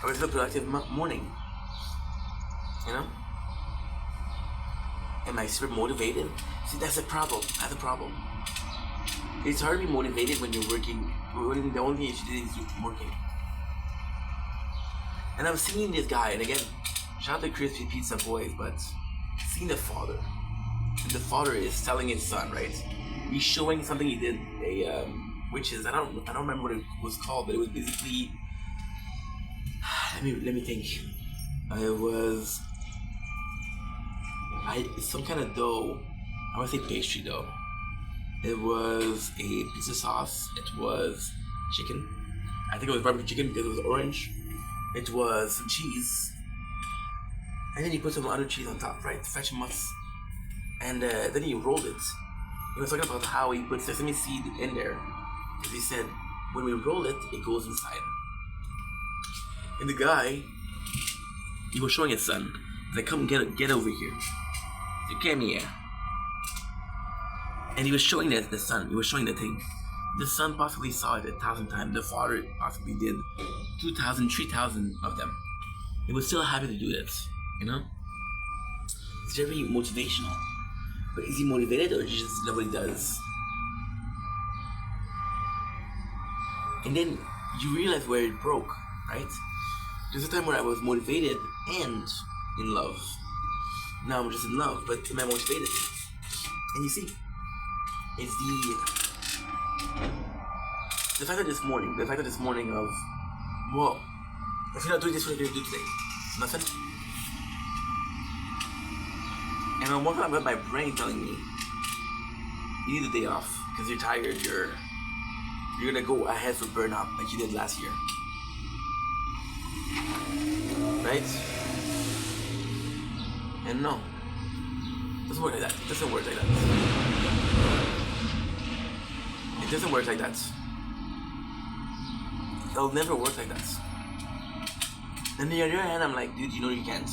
It was a productive morning. You know? Am I super motivated? See, that's the problem. That's the problem. It's hard to be motivated when you're working. When the only thing you do is you're working. And I'm seeing this guy, and again, shout out to Crispy Pizza Boys, but seeing the father. And the father is telling his son, right? He's showing something he did, which is I don't remember what it was called, but it was basically. Let me think. It was some kind of dough. I want to say pastry dough. It was a pizza sauce. It was chicken. I think it was barbecue chicken because it was orange. It was some cheese. And then he put some other cheese on top, right? Fresh must. And then he rolled it. He was talking about how he put sesame seed in there. Because he said, when we roll it, it goes inside. And the guy, he was showing his son. He's like, come get over here. He came here. And he was showing the son. He was showing the thing. The son possibly saw it 1,000 times. The father possibly did 2,000, 3,000 of them. He was still happy to do this, you know? It's very motivational. But is he motivated or just love what he does? And then you realize where it broke, right? There's a time where I was motivated and in love. Now I'm just in love, but am I motivated? And you see, it's the fact that this morning of, well, if you're not doing this, what are you gonna do today? Nothing. And I'm walking around with my brain telling me, you need a day off because you're tired. You're gonna go ahead for burnout like you did last year, right? And no, it doesn't work like that. It doesn't work like that. It doesn't work like that. It'll never work like that. And on the other hand, I'm like, dude, you know you can't.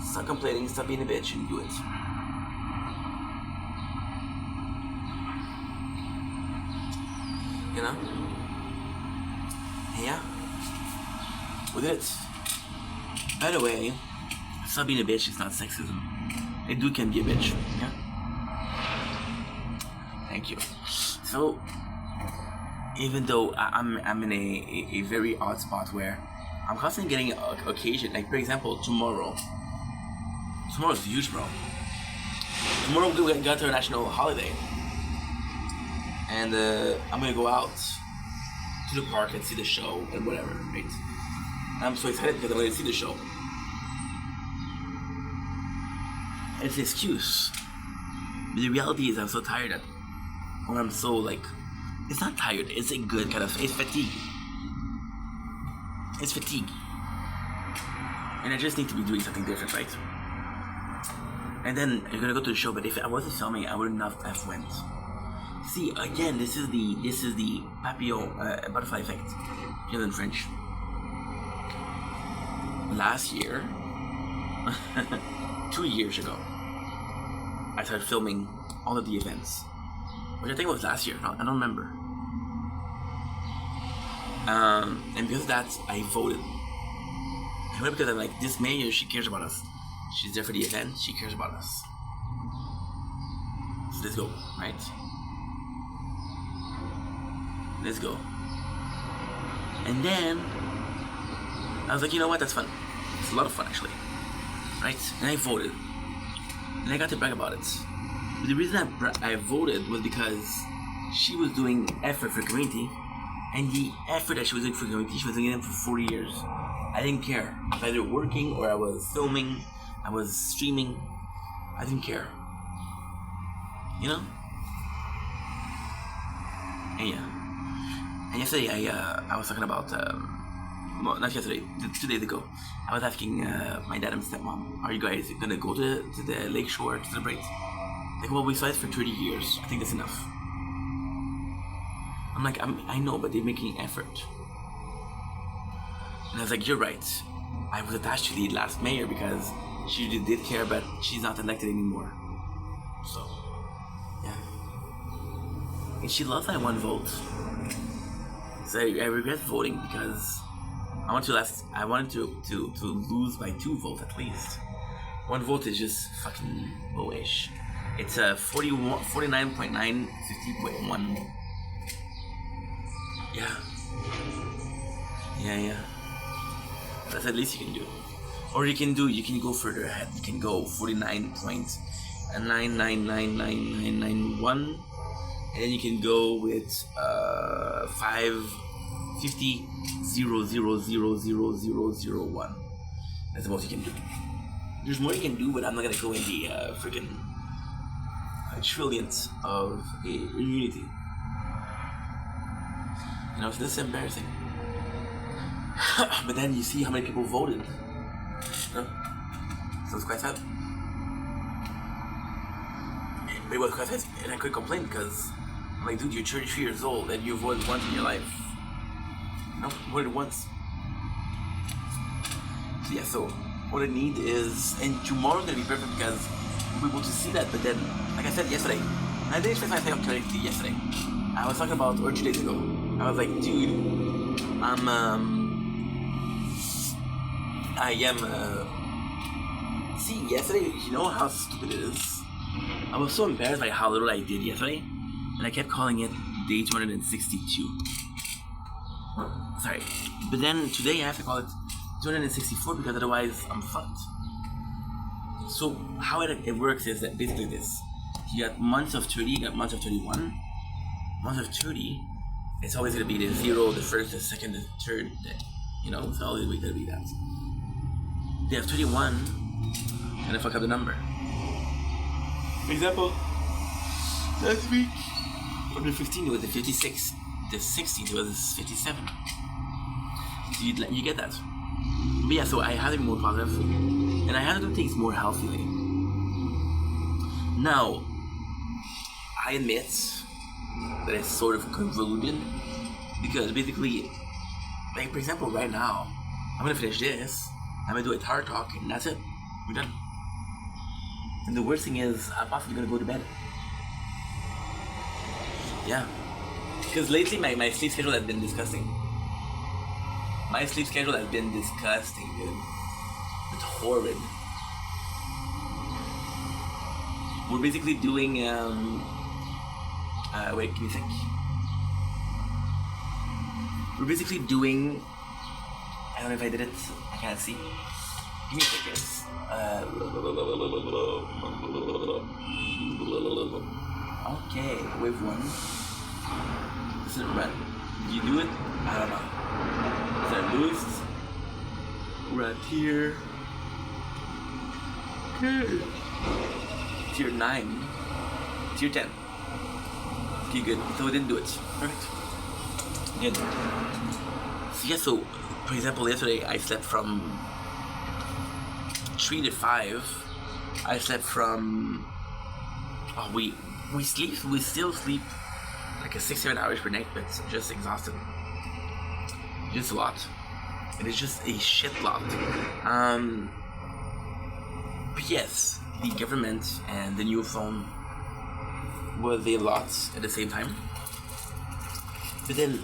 Stop complaining, stop being a bitch, and do it. You know? Yeah. We did it. By the way, stop being a bitch is not sexism. A dude can be a bitch. Yeah? Thank you. So, even though I'm in a very odd spot where I'm constantly getting occasion, like for example, tomorrow's huge, bro. Tomorrow we got our national holiday, and I'm gonna go out to the park and see the show and whatever, right? I'm so excited because I'm gonna see the show. And it's an excuse. But the reality is I'm so tired that, or I'm so like, it's not tired, it's a good kind of, it's fatigue. It's fatigue. And I just need to be doing something different, right? And then you're gonna go to the show, but if I wasn't filming, I would not have went. See, again, this is the papillon, butterfly effect, you know, in French. Last year, 2 years ago, I started filming all of the events, which I think was last year. I don't remember. And because of that, I voted. I voted because I'm like, this mayor, she cares about us. She's there for the event. She cares about us. So let's go, right? Let's go. And then I was like, you know what? That's fun. It's a lot of fun, actually. Right? And I voted. and I got to brag about it. But the reason I voted was because she was doing effort for community, and the effort that she was doing for community, she was doing it for 40 years. I didn't care. I was either working or I was filming, I was streaming. I didn't care. You know? And yeah. And yesterday I was talking about, well, not yesterday, 2 days ago, I was asking my dad and stepmom, are you guys gonna go to the lake shore to celebrate? Like, well, we saw it for 30 years. I think that's enough. I'm like, I know, but they're making effort. And I was like, you're right. I was attached to the last mayor because she did care, but she's not elected anymore. So, yeah. And she loves that one vote. So I regret voting because I wanted to lose by 2 votes at least. 1 vote is just fucking lowish. It's 49.9, 50.1. Yeah. Yeah. That's the least you can do. Or you can go further ahead. You can go 49.9999991, and then you can go with 550,000,000,001. That's the most you can do. There's more you can do, but I'm not gonna go in the freaking trillions of immunity. You know, so this is embarrassing. But then you see how many people voted. You know? So it's quite sad. But it was quite sad, and I couldn't complain because I'm like, dude, you're 33 years old and you voted once in your life. No, voted once. So yeah, so what I need is, and tomorrow's gonna be perfect because we'll be able to see that. But then, like I said yesterday, I didn't expect myself to yesterday. I was talking about, or 2 days ago, I was like, dude, see, yesterday, you know how stupid it is? I was so embarrassed by how little I did yesterday, and I kept calling it day 262. Sorry. But then today I have to call it 264 because otherwise I'm fucked. So how it works is that basically this. You got months of 30, you got months of 31. Months of 30, it's always gonna be the 0, the 1st, the 2nd, the 3rd day. You know, it's always gonna be that. They have 31, and I fuck up the number. For example, last week, on the 15th it was the 56, the 16th it was 57. So you get that. But yeah, so I had to be more positive, and I had to do things more healthily. Now, I admit that it's sort of convoluted, because basically, like for example, right now, I'm gonna finish this, I'm gonna do a hard talk, and that's it. We're done. And the worst thing is, I'm possibly gonna go to bed. Yeah. Because lately my sleep schedule has been disgusting. My sleep schedule has been disgusting, dude. It's horrid. We're basically doing, wait, give me a sec. We're basically doing, I don't know if I did it, I can't see. Give me a sec, guys. Okay, wave 1. This is run. You do it? I don't know. Is that boost? Right here. Good. Tier 9. Tier 10. Okay, good. So we didn't do it. Perfect. Good. So yeah, so for example, yesterday I slept from 3 to 5. I slept from. Oh, we still sleep like a 6-7 hours per night, but it's just exhausted. Just a lot. It is just a shit lot. But yes, the government and the new phone was a lot at the same time. But then,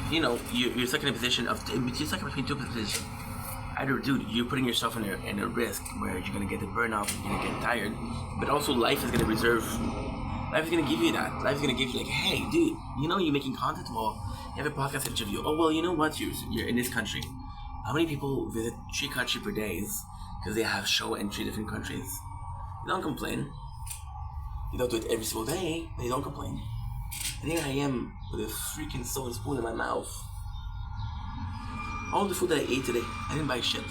you know, you're stuck in a position of, you're stuck between 2 positions. Either, dude, you're putting yourself in a risk where you're gonna get the burnout, you're gonna get tired, but also life is gonna give you that. Life is gonna give you like, hey, dude, you know you're making content. Well, you have a podcast interview. Oh well, you know what? You're in this country. How many people visit 3 countries per day? because they have show in 3 different countries. You don't complain. You don't do it every single day, but you don't complain. And here I am with a freaking silver spoon in my mouth. All the food that I ate today, I didn't buy shit.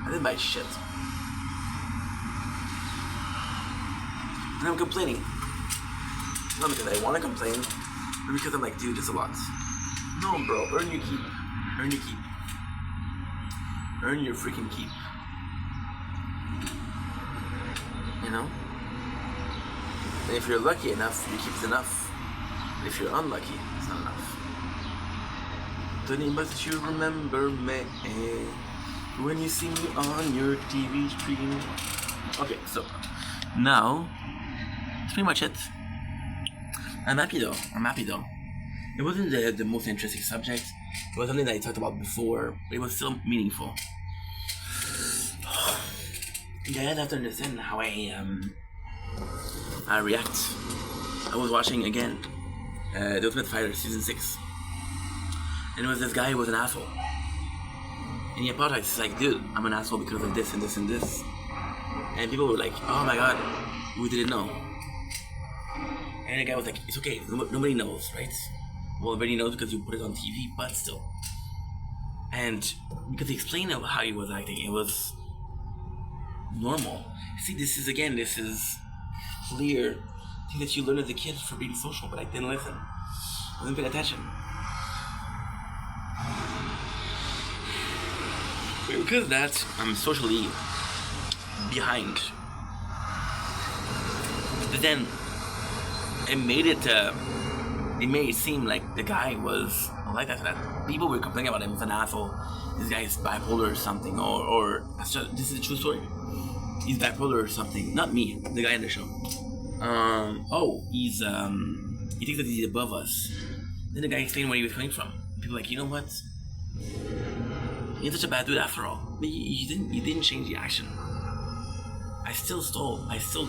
I didn't buy shit. And I'm complaining. Not because I want to complain, but because I'm like, dude, it's a lot. No, bro, earn your keep. Earn your keep. Earn your freaking keep. You know? And if you're lucky enough, your keep is enough. But if you're unlucky, it's not enough. Don't must you remember me when you see me on your TV screen. Okay, so now that's pretty much it. I'm happy though. It wasn't the most interesting subject. It was something that I talked about before, but it was still meaningful. You guys have to understand how I react. I was watching again The Ultimate Fighter Season 6. And it was this guy who was an asshole. And he apologized. He's like, dude, I'm an asshole because of this and this and this. And people were like, oh my god, we didn't know. And the guy was like, it's okay, nobody knows, right? Well, everybody knows because you put it on TV, but still. And because he explained how he was acting, it was normal. See, this is clear thing that you learn as a kid for being social, but I didn't listen. I wasn't paying attention. Because of that, I'm socially behind. But then it made it seem like the guy was like that. People were complaining about him as an asshole. This guy is bipolar or something, or this is a true story. He's bipolar or something. Not me, the guy in the show. He thinks that he's above us. Then the guy explained where he was coming from. People were like, you know what? You're such a bad dude after all. But you didn't change the action. I still stole. I still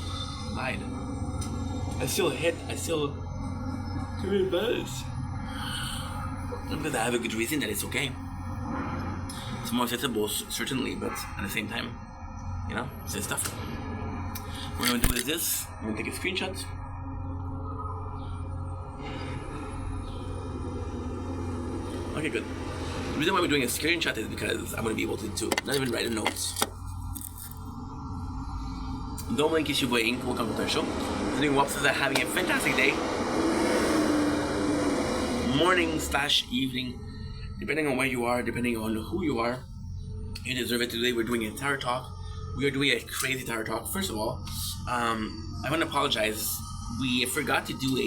lied. I still hit. I still committed violence. Not because I have a good reason that it's okay. It's more acceptable, certainly, but at the same time, you know, it's this stuff. What we're gonna do is this. I'm gonna take a screenshot. Okay, good. The reason why we're doing a screenshot is because I'm going to be able to not even write a note. Don't in case you're waiting, welcome to our show. Today Wop says that having a fantastic day. Morning/evening. Depending on where you are, depending on who you are. You deserve it. Today we're doing a tarot talk. We are doing a crazy tarot talk. First of all, I want to apologize. We forgot to do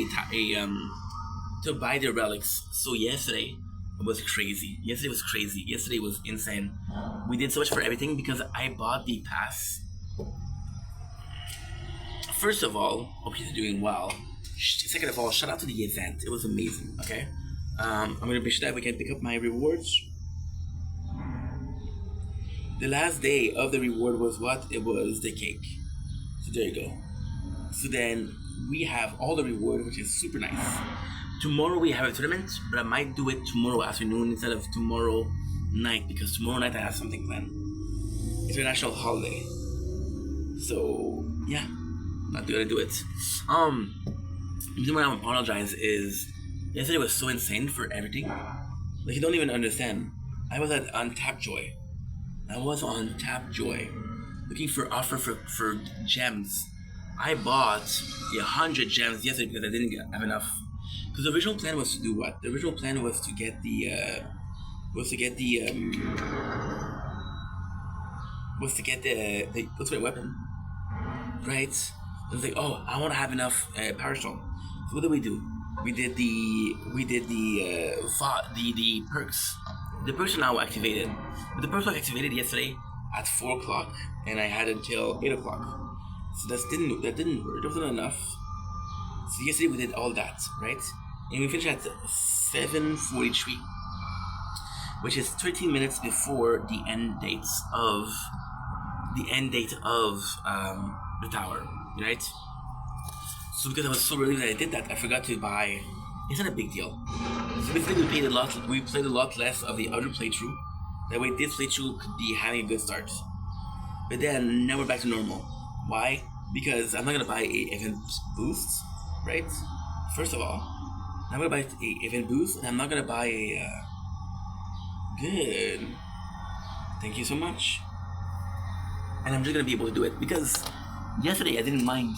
to buy the relics. So yesterday was crazy. Yesterday was crazy. Yesterday was insane. We did so much for everything because I bought the pass. First of all, hope you're doing well. Second of all, shout out to the event. It was amazing. Okay, I'm gonna be sure that we can pick up my rewards. The last day of the reward was what? It was the cake. So there you go. So then we have all the reward, which is super nice. Tomorrow we have a tournament, but I might do it tomorrow afternoon instead of tomorrow night because tomorrow night I have something planned. It's a national holiday. So yeah, not gonna do it. The reason why I apologize is yesterday was so insane for everything. Like you don't even understand. I was at Untapped Joy. Looking for offer for gems. I bought 100 gems yesterday because I didn't have enough. Because the original plan was to do what? The original plan was to get the ultimate weapon, right? I was like, oh, I want to have enough power stone. So what did we do? We did the perks. The perks are now activated, but the perks were activated yesterday at 4 o'clock, and I had until 8 o'clock. So that didn't work. It wasn't enough. So yesterday we did all that, right? And we finished at 7:43, which is 13 minutes before the end date of the tower, right? So because I was so relieved that I did that, I forgot to buy. It's not a big deal. So basically, we played a lot less of the other playthrough That way this playthrough could be having a good start. But then now we're back to normal. Why? Because I'm not gonna buy a event boost, right? First of all, I'm gonna buy a event boost, and I'm not gonna buy a good. Thank you so much. And I'm just gonna be able to do it because yesterday I didn't mind.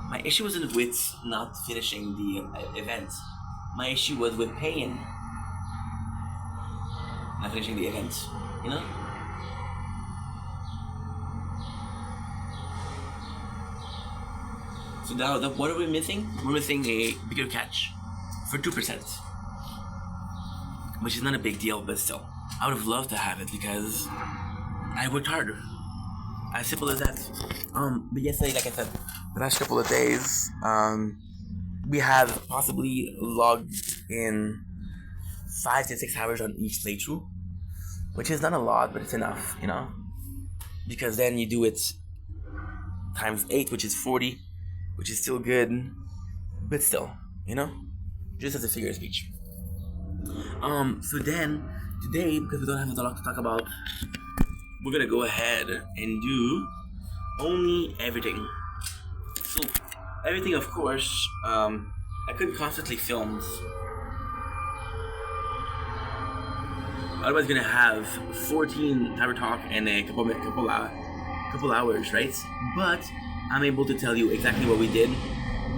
My issue wasn't with not finishing the event. My issue was with paying, not finishing the event. You know. So now, what are we missing? We're missing a bigger catch for 2%, which is not a big deal, but still, I would have loved to have it because I worked hard. As simple as that. But yesterday, like I said, the last couple of days, we have possibly logged in 5 to 6 hours on each playthrough, which is not a lot, but it's enough, you know, because then you do it times 8, which is 40. Which is still good, but still, you know, just as a figure of speech. So then today, because we don't have a lot to talk about, we're gonna go ahead and do only everything. So everything, of course, I couldn't constantly film. Otherwise, gonna have 14 Tower Talk and a couple hours, right? But I'm able to tell you exactly what we did,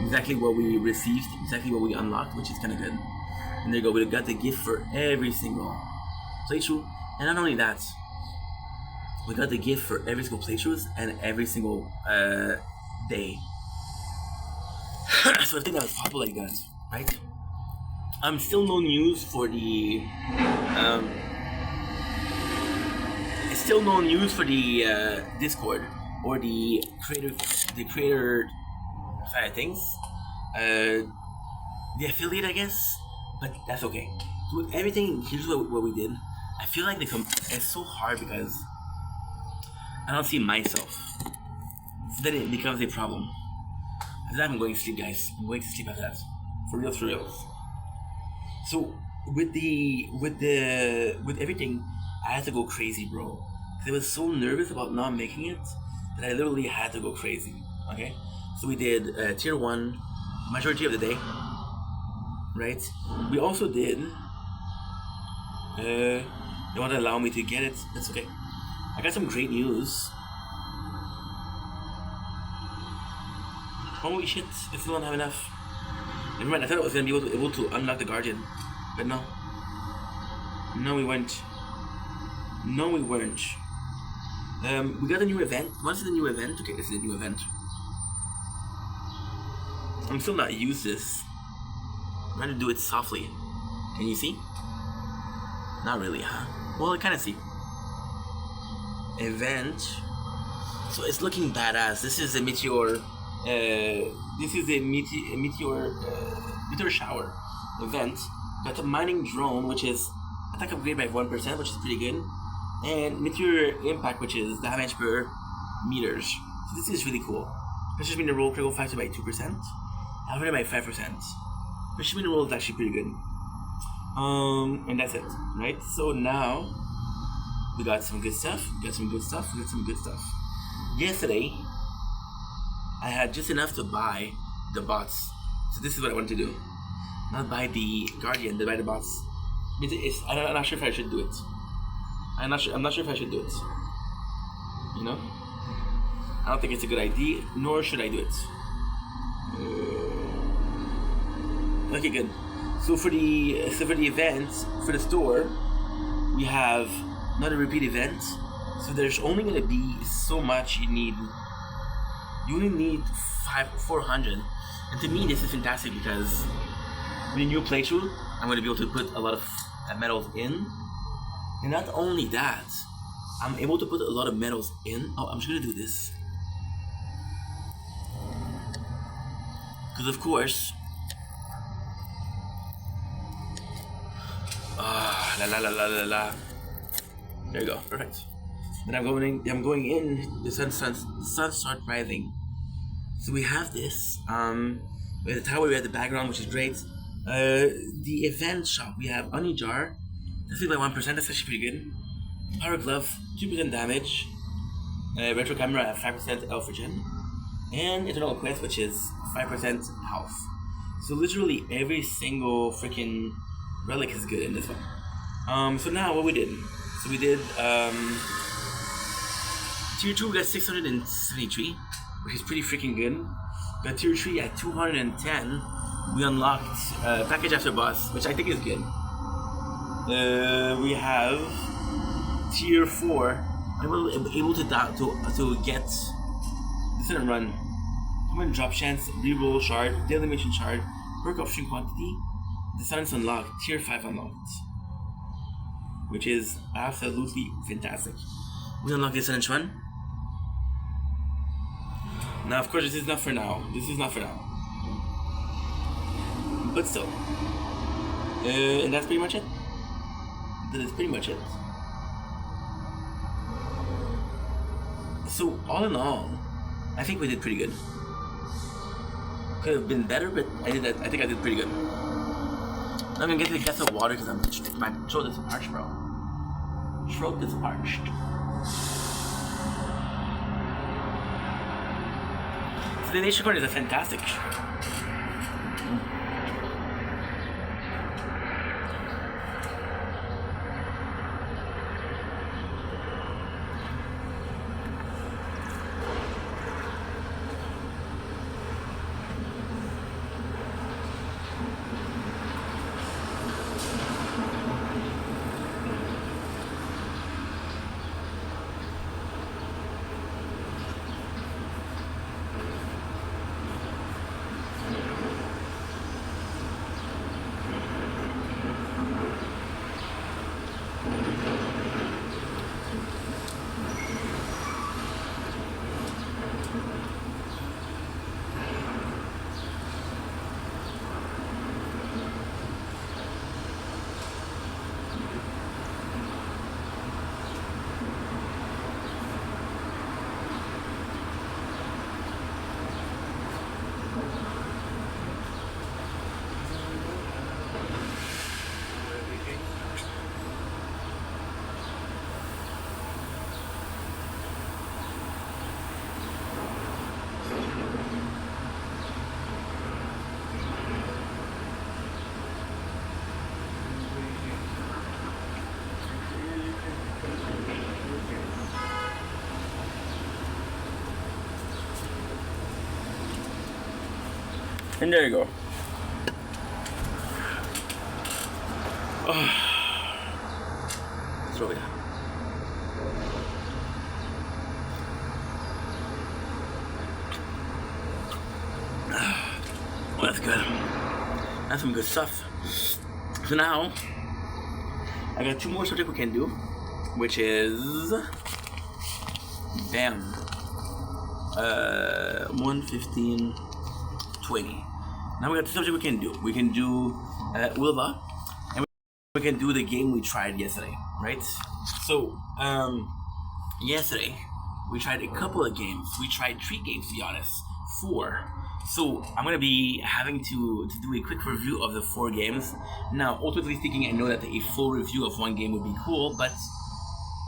exactly what we received, exactly what we unlocked, which is kind of good. And there you go, we got the gift for every single playthrough. And not only that, we got the gift for every single playthroughs and every single day. So I think that was probably good, right? Still no news for the still no news for the Discord or the creator side of things, the affiliate, I guess, but that's okay. So with everything, here's what we did. I feel like it's so hard because I don't see myself. So then it becomes a problem. After that, I'm going to sleep, guys. I'm going to sleep after that. For reals. So with everything, I had to go crazy, bro. Because I was so nervous about not making it that I literally had to go crazy. Okay? So we did tier 1 majority of the day. Right? We also did they want to allow me to get it. That's okay. I got some great news. Holy shit, I still don't have enough. Never mind, I thought I was going to be able to unlock the Guardian. But no. No, we weren't. We got a new event. What's the new event? Okay, this is a new event. I'm still not used to this. I'm trying to do it softly. Can you see? Not really, huh? Well, I kind of see. Event. So it's looking badass. This is a meteor. This is a meteor shower event. Got a mining drone, which is attack upgrade by 1%, which is pretty good, and meteor impact, which is damage per meters. So this is really cool. Precious mineral critical factor by 2%, elevated by 5%. Precious mineral is actually pretty good. And that's it, right? So now we got some good stuff. Yesterday, I had just enough to buy the bots. So this is what I want to do. Not buy the Guardian, but buy the bots. I'm not sure if I should do it. I'm not sure if I should do it. You know? I don't think it's a good idea, nor should I do it. Okay, good. So for the event, for the store, we have not a repeat event. So there's only gonna be so much you need. You only need 400. And to me, this is fantastic because with a new playthrough, I'm going to be able to put a lot of metals in. And not only that, I'm able to put a lot of metals in. Oh, I'm just going to do this. Because of course, there you go, perfect. Then I'm going in, the sun starts rising. So we have this, we have the tower, we have the background, which is great. The event shop, we have Honey Jar, This is by 1%, that's actually pretty good. Power Glove, 2% damage. Retro Camera at 5% health regen. And Eternal Quest, which is 5% health. So literally every single freaking relic is good in this one. So now what we did. So we did Tier 2 we got 673, which is pretty freaking good. Got Tier 3 at 210. We unlocked Package After Boss, which I think is good. We have Tier 4. I was able to get this didn't run. Common drop chance, reroll shard, daily mission shard, perk option quantity. The silence unlocked, tier 5 unlocked. Which is absolutely fantastic. We unlock this silence run. Now of course this is not for now. This is not for now. But still. And that's pretty much it. That is pretty much it. So all in all, I think we did pretty good. Could have been better, but I think I did pretty good. Now I'm gonna get to the glass of water because my throat is parched, bro. Throat is parched. So the Nation Corn is a fantastic shirt. And there you go. Oh. Throw it. Well, that's good. That's some good stuff. So now, I got 2 more subjects we can do, which is bam. 115, 20. Now we got 2 subjects we can do. We can do ulala, and we can do the game we tried yesterday, right? So, yesterday we tried a couple of games. We tried 3 games, to be honest, 4. So I'm gonna be having to do a quick review of the 4 games. Now, ultimately speaking, I know that a full review of 1 game would be cool, but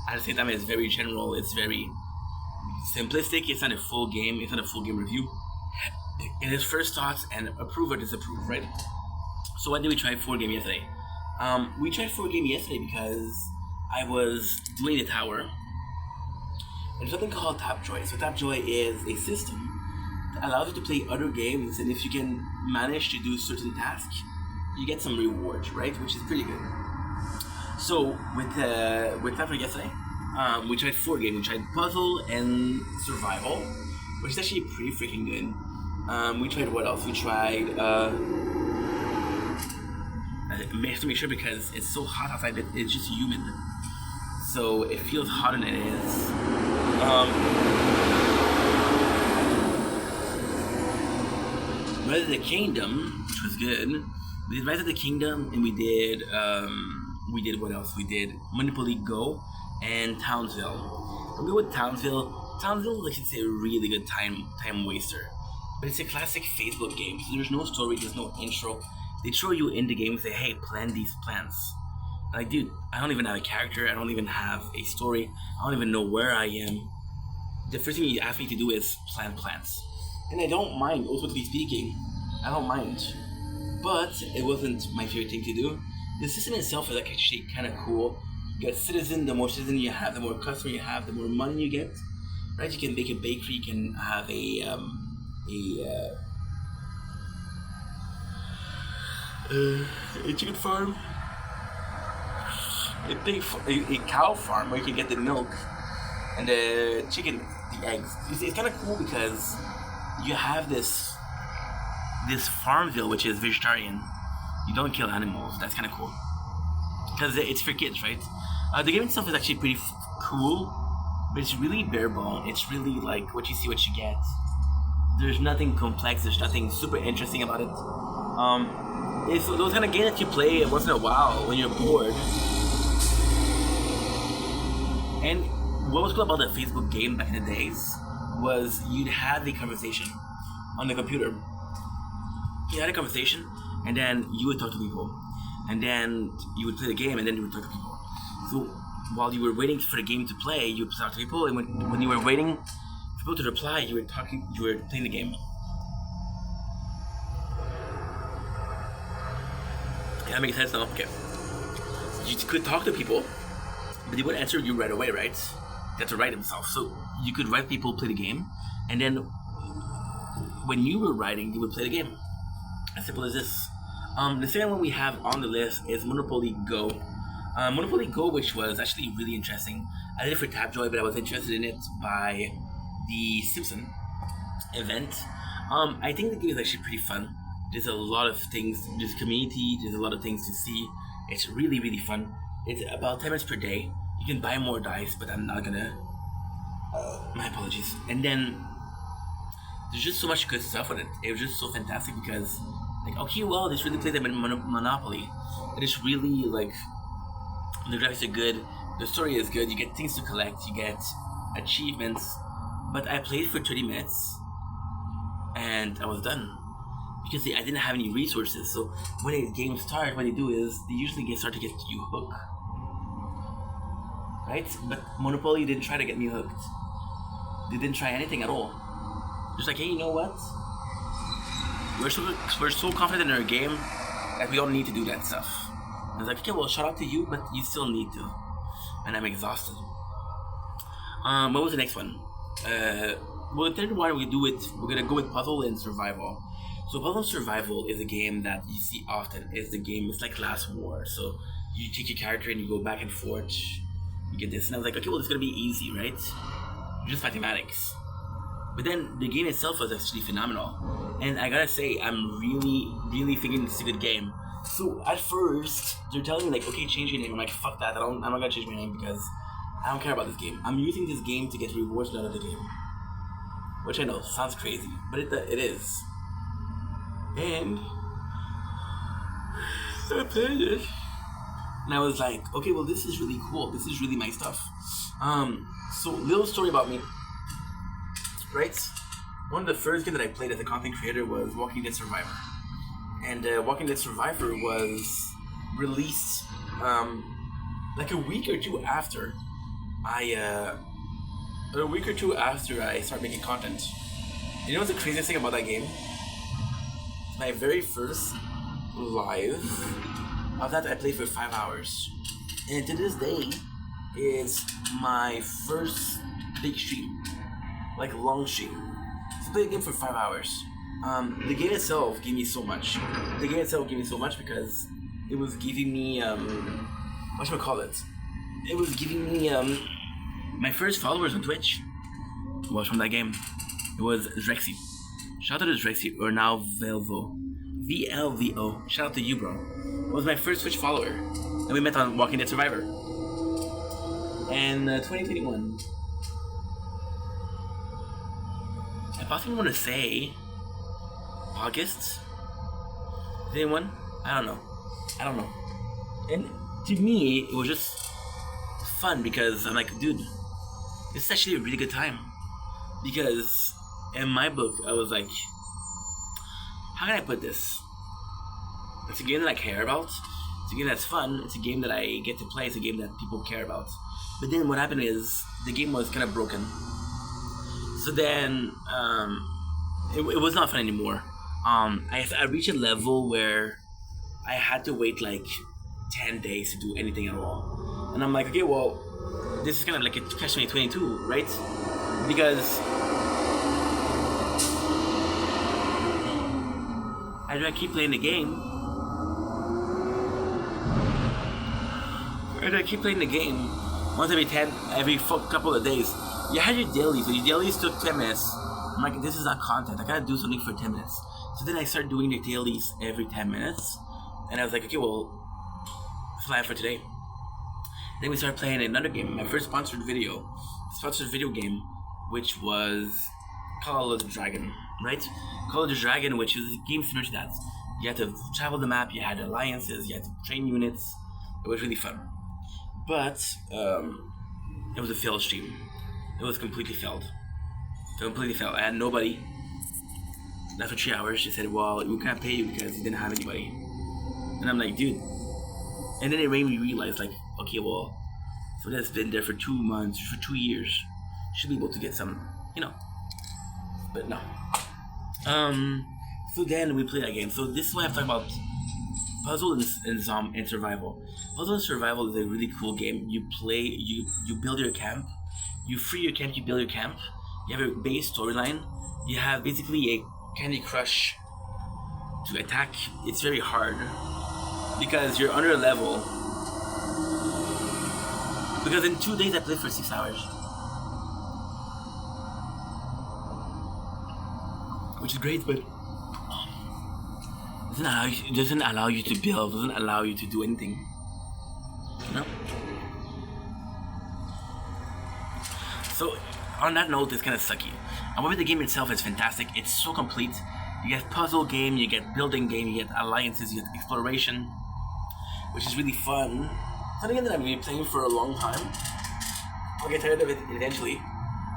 at the same time, it's very general. It's very simplistic. It's not a full game. It's not a full game review. It is first thoughts and approve or disapprove, right? So why did we try 4 games yesterday? We tried 4 games yesterday because I was doing the tower. And there's something called Tapjoy. So Tapjoy is a system that allows you to play other games, and if you can manage to do certain tasks, you get some rewards, right? Which is pretty good. So with Tapjoy yesterday, we tried 4 games. We tried puzzle and survival, which is actually pretty freaking good. We tried what else? We tried I have to make sure because it's so hot outside that it's just humid, so it feels hotter than it is. Rise of the Kingdom, which was good. We did Rise of the Kingdom, and we did what else? We did Monopoly Go and Townsville. We'll go with Townsville. Townsville is a really good time waster. But it's a classic Facebook game, so there's no story, there's no intro. They throw you in the game and say, hey, plan these plans. Like, dude, I don't even have a character. I don't even have a story. I don't even know where I am. The first thing you ask me to do is plant plants. And I don't mind, ultimately speaking. I don't mind. But it wasn't my favorite thing to do. The system itself is like actually kind of cool. You get citizen, the more citizen you have, the more customer you have, the more money you get. Right? You can make a bakery, you can have a chicken farm, a cow farm where you can get the milk and the chicken, the eggs. It's kind of cool because you have this Farmville which is vegetarian. You don't kill animals. That's kind of cool because it's for kids, right? The game itself is actually pretty cool, but it's really bare bone. It's really like what you see, what you get. There's nothing complex. There's nothing super interesting about it. It's those kind of games that you play once in a while when you're bored. And what was cool about the Facebook game back in the days was you'd have a conversation on the computer. You had a conversation, and then you would talk to people, and then you would play the game, and then you would talk to people. So while you were waiting for the game to play, you would talk to people, and when you were waiting for people to reply, you were playing the game. That makes sense now? Okay. You could talk to people, but they would answer you right away, right? They had to write themselves. So you could write people, play the game, and then when you were writing, you would play the game. As simple as this. The second one we have on the list is Monopoly Go. Monopoly Go, which was actually really interesting. I did it for Tapjoy, but I was interested in it by the Simpson event. I think the game is actually pretty fun. There's a lot of things, there's community, there's a lot of things to see. It's really, really fun. It's about 10 minutes per day. You can buy more dice, but I'm not gonna. My apologies. And then there's just so much good stuff with it. It was just so fantastic because, like, okay, well, this really plays like Monopoly. It is really like the graphics are good, the story is good. You get things to collect, you get achievements. But I played for 30 minutes, and I was done because I didn't have any resources. So when a game starts, what they do is they usually start to get you hooked, right? But Monopoly didn't try to get me hooked. They didn't try anything at all. Just like, hey, you know what? We're so confident in our game that we don't need to do that stuff. I was like, okay, well, shout out to you, but you still need to. And I'm exhausted. What was the next one? Well, the third one we're gonna go with puzzle and survival. So puzzle and survival is a game that you see often. It's like Last War. So you take your character and you go back and forth. You get this, and I was like, okay, well, it's gonna be easy, right? Just mathematics. But then the game itself was actually phenomenal. And I gotta say, I'm really, really thinking it's a good game. So at first, they're telling me like, okay, change your name. I'm like, fuck that. I'm not gonna change my name because I don't care about this game. I'm using this game to get rewards out of the game. Which I know sounds crazy, but it is. And I played it. And I was like, okay, well, this is really cool. This is really my stuff. So little story about me. Right? One of the first games that I played as a content creator was Walking Dead Survivor. And Walking Dead Survivor was released like a week or two after I started making content. And you know what's the craziest thing about that game? My very first live of that I played for 5 hours. And to this day, it's my first big stream. Like long stream. So I played a game for 5 hours. The game itself gave me so much. Because it was giving me whatchamacallit? It was giving me my first followers on Twitch was from that game. It was Drexy. Shout out to Drexy, or now Velvo. VLVO. Shout out to you, bro. It was my first Twitch follower. And we met on Walking Dead Survivor. And 2021. I possibly want to say August? Is anyone? I don't know. And to me, it was just fun because I'm like, dude, this is actually a really good time. Because in my book, I was like, how can I put this? It's a game that I care about, It's a game that's fun. It's a game that I get to play. It's a game that people care about. But then what happened is the game was kind of broken. So then it was not fun anymore. I reached a level where I had to wait like 10 days to do anything at all. And I'm like, okay, well, this is kind of like a catch-22, right? Because as I keep playing the game, once every couple of days, you had your dailies. So your dailies took 10 minutes. I'm like, this is not content. I gotta do something for 10 minutes. So then I started doing the dailies every 10 minutes. And I was like, okay, well, fly for today. Then we started playing another game, my first sponsored video game, which was Call of the Dragon, right? Call of the Dragon, which is a game similar to that. You had to travel the map, you had alliances, you had to train units. It was really fun. But it was a failed stream. It was completely failed. I had nobody. After 3 hours, they said, well, we can't pay you because you didn't have anybody. And I'm like, dude. And then it made me realize, like, okay, well, so that's been there for 2 months, for 2 years. Should be able to get some, But no. So then we play that game. So this is why I'm talking about puzzle and survival. Puzzle and survival is a really cool game. You build your camp. You free your camp, you build your camp. You have a base storyline. You have basically a Candy Crush to attack. It's very hard because you're under a level. Because in 2 days I played for 6 hours. Which is great, but it doesn't allow you to build, doesn't allow you to do anything. So on that note, it's kind of sucky. However, the game itself is fantastic. It's so complete. You get puzzle game, you get building game, you get alliances, you get exploration, which is really fun. Something that I'm going to be playing for a long time. I'll get tired of it eventually.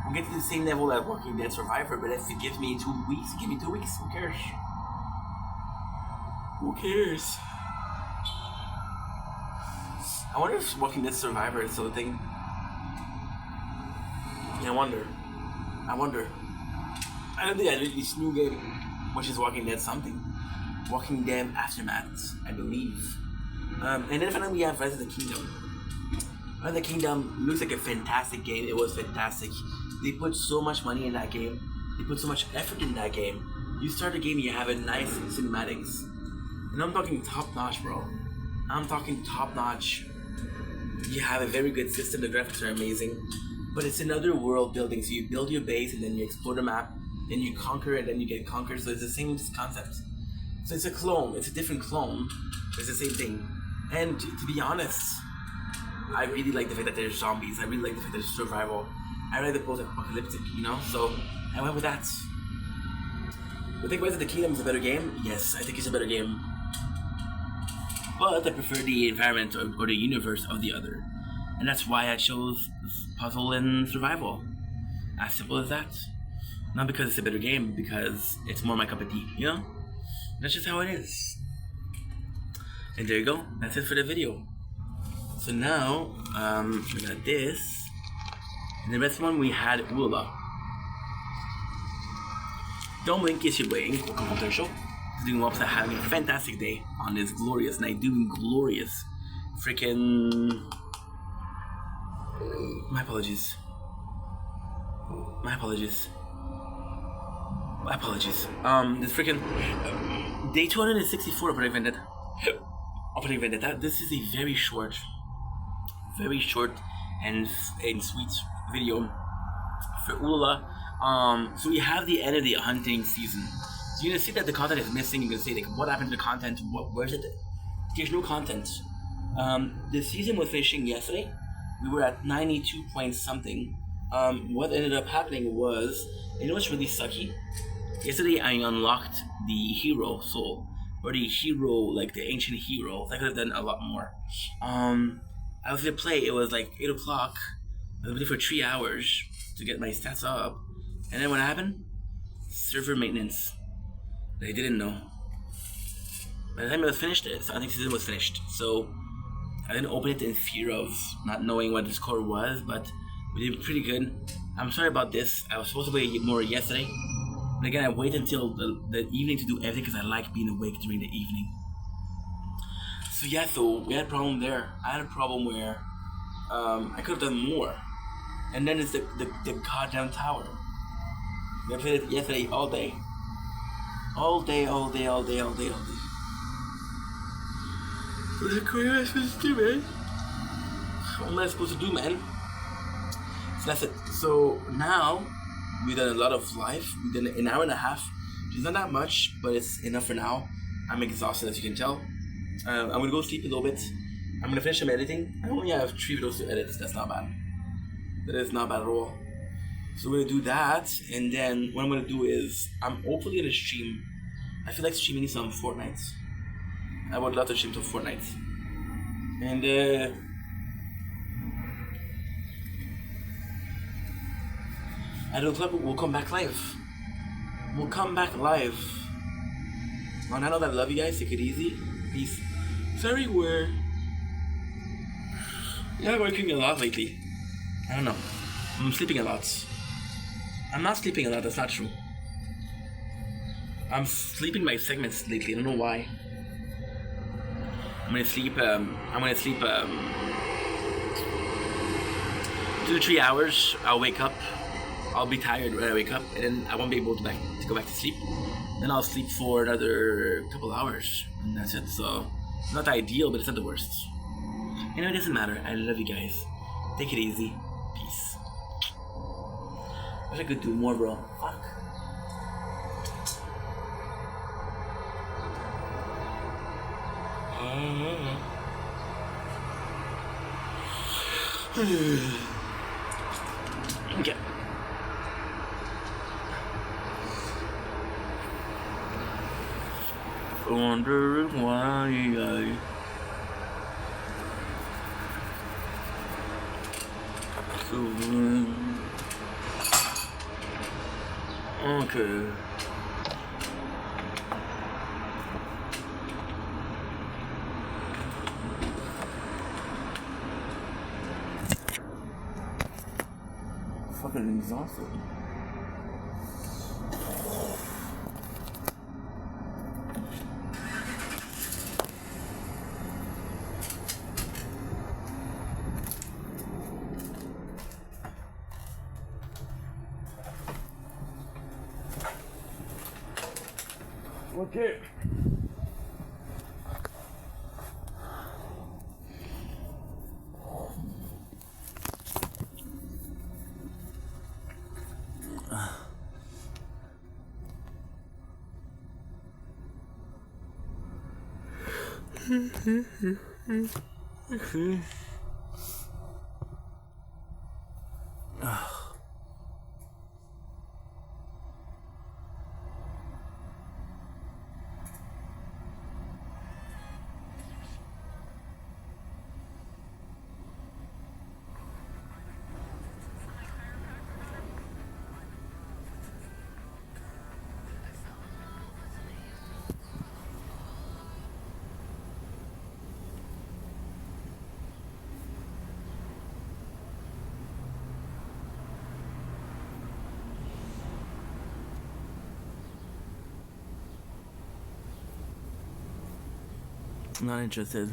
We'll get to the same level as Walking Dead Survivor, but if it gives me 2 weeks, give me 2 weeks. Who cares? Who cares? I wonder if Walking Dead Survivor is still a thing. Yeah, I wonder. I don't think I did this new game, which is Walking Dead something. Walking Dead Aftermath, I believe. And then finally we have Rise of the Kingdom. Rise of the Kingdom looks like a fantastic game. It was fantastic. They put so much money in that game. They put so much effort in that game. You start a game, you have a nice cinematics. And I'm talking top notch, bro. I'm talking top notch. You have a very good system, the graphics are amazing. But it's another world building, so you build your base and then you explore the map, then you conquer and then you get conquered, so it's the same concept. So it's a clone, it's a different clone, but it's the same thing. And to be honest, I really like the fact that there's zombies, I really like the fact that there's survival. I like the post-apocalyptic, so I went with that. I think Rise of the Kingdom is a better game. Yes, I think it's a better game. But I prefer the environment or the universe of the other. And that's why I chose puzzle and survival. As simple as that. Not because it's a better game, because it's more my cup of tea, That's just how it is. And there you go. That's it for the video. So now, we got this. And the next one we had ulala. Don't blink, kiss your way. Welcome to the show. Doing well, having a fantastic day on this glorious night. Doing glorious. Freaking. My apologies. This freaking day 264 of Project Vendetta. This is a very short and sweet video for ulala. So we have the end of the hunting season. So you're gonna see that the content is missing. You're gonna say, like, what happened to the content? Where's it? There's no content. The season was finishing yesterday. We were at 92 point something. What ended up happening was, what's really sucky? Yesterday I unlocked the hero soul, or the hero, like the ancient hero. I could have done a lot more. I was gonna play. It was like 8 o'clock. I was waiting for 3 hours to get my stats up, and then what happened? Server maintenance. They didn't know. By the time it was finished, I think season was finished. So I didn't open it in fear of not knowing what the score was, but we did pretty good. I'm sorry about this. I was supposed to wait more yesterday, but again, I waited until the evening to do everything because I like being awake during the evening. So yeah, so we had a problem there. I had a problem where I could have done more. And then it's the goddamn tower. We played it yesterday all day. All day. What am I supposed to do, man? What am I supposed to do, man? So that's it. So now, we've done a lot of live. We've done an hour and a half. Which is not that much, but it's enough for now. I'm exhausted, as you can tell. I'm gonna go sleep a little bit. I'm gonna finish some editing. I only have 3 videos to edit. That's not bad. That is not bad at all. So we're gonna do that, and then what I'm gonna do is I'm hopefully gonna stream. I feel like streaming some Fortnite. I would love to stream some Fortnite. And at 8 o'clock we'll come back live. We'll come back live. On that note, I love you guys. Take it easy. Peace. Sorry, you're working a lot lately. I don't know. I'm sleeping a lot. I'm not sleeping a lot. That's not true. I'm sleeping by segments lately. I don't know why. I'm gonna sleep 2 to 3 hours. I'll wake up. I'll be tired when I wake up, and then I won't be able to go back to sleep. Then I'll sleep for another couple hours, and that's it. So it's not ideal, but it's not the worst. Anyway, it doesn't matter. I love you guys. Take it easy. Peace. I wish I could do more, bro. Fuck. Okay. Wondering why I okay. Fucking exhausted. Okay. Not interested.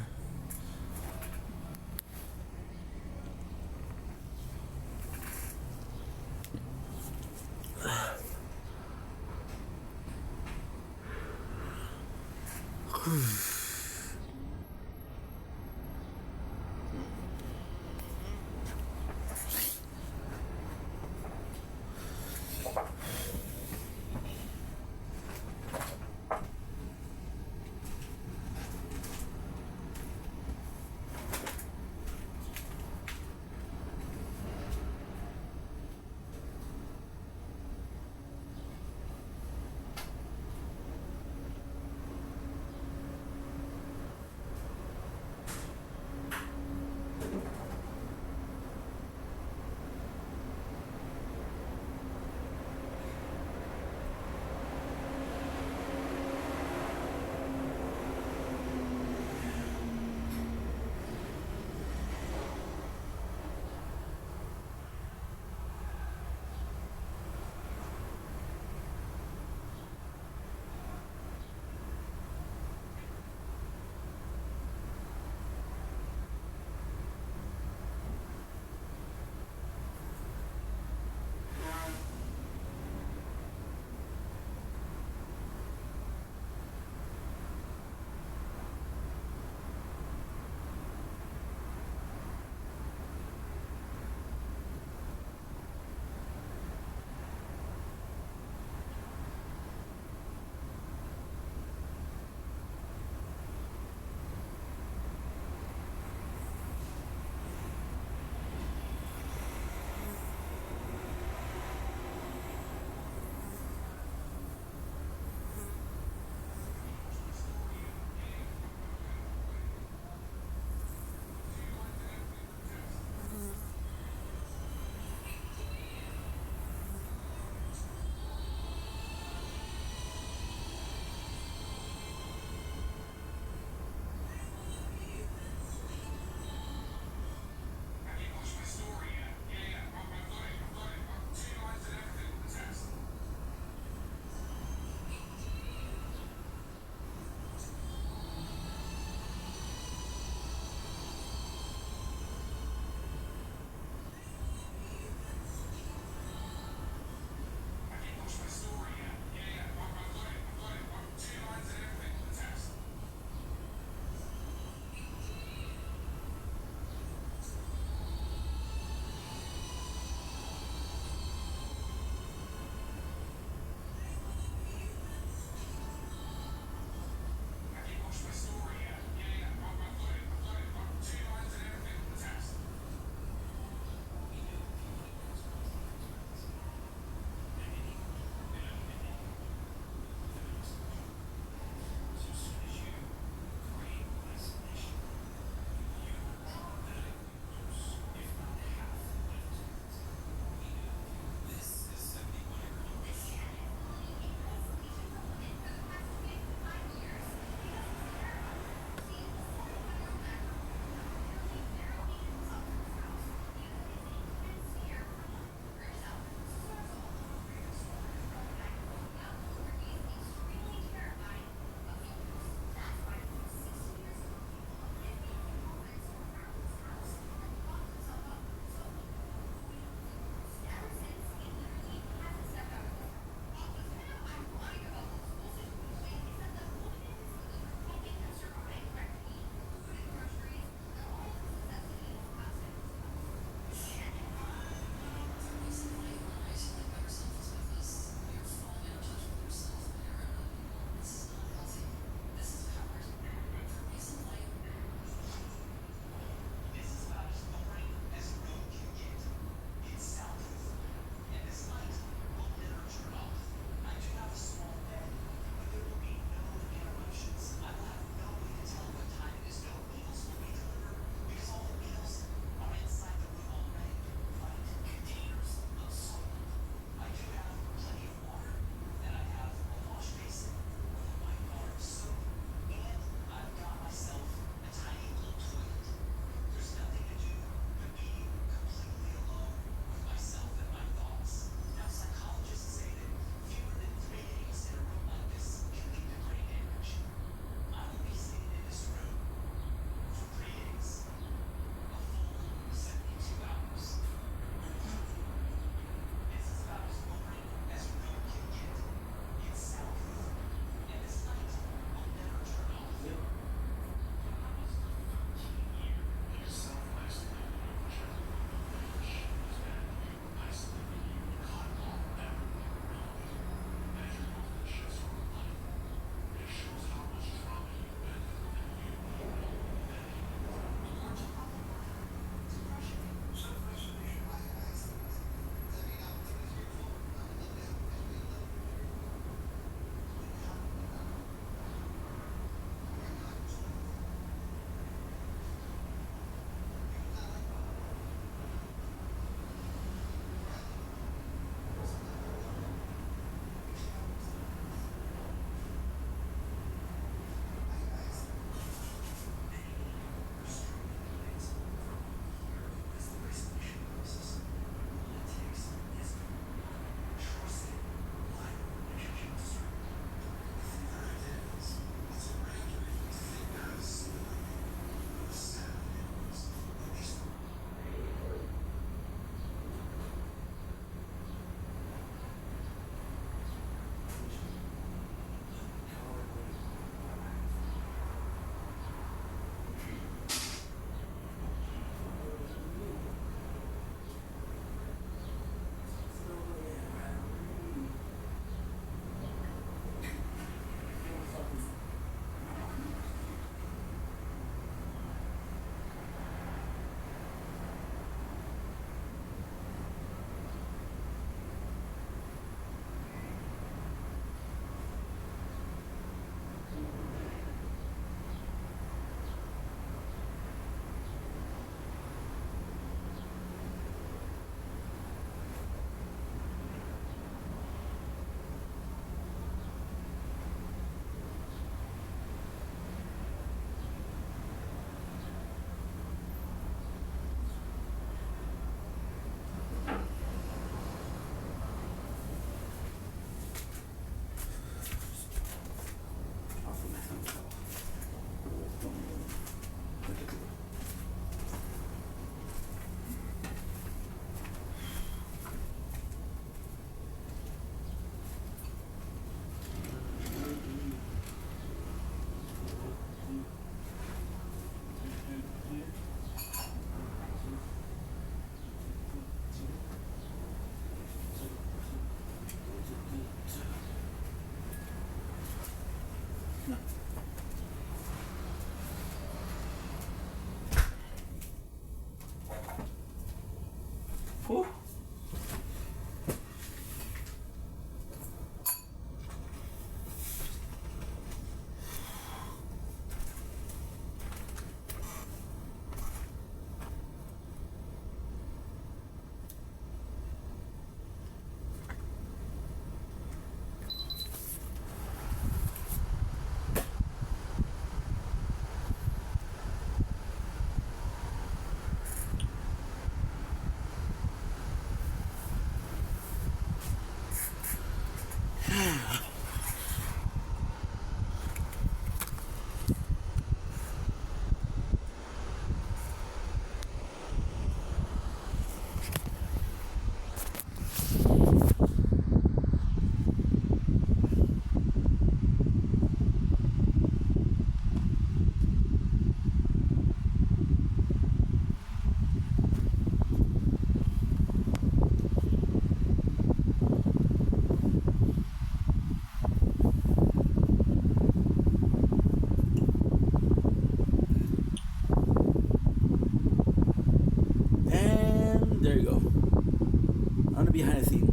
behind the scene.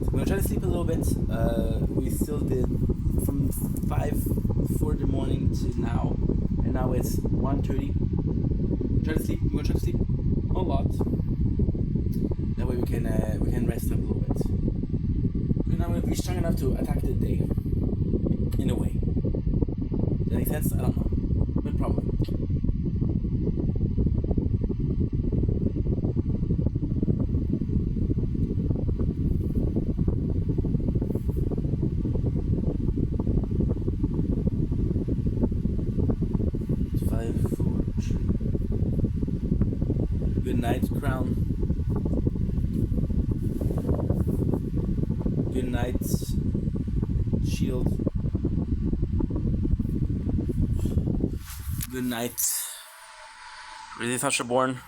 So we're gonna try to sleep a little bit. We still did from 4 in the morning to now, and now it's 1:30. Try to sleep. We're gonna try to sleep a lot. That way we can rest up a little bit. We're not gonna be strong enough to attack the day. In a way. Does that make sense? I don't know. But probably. Good night, Crown. Good night, Shield. Good night. Really thought you're born.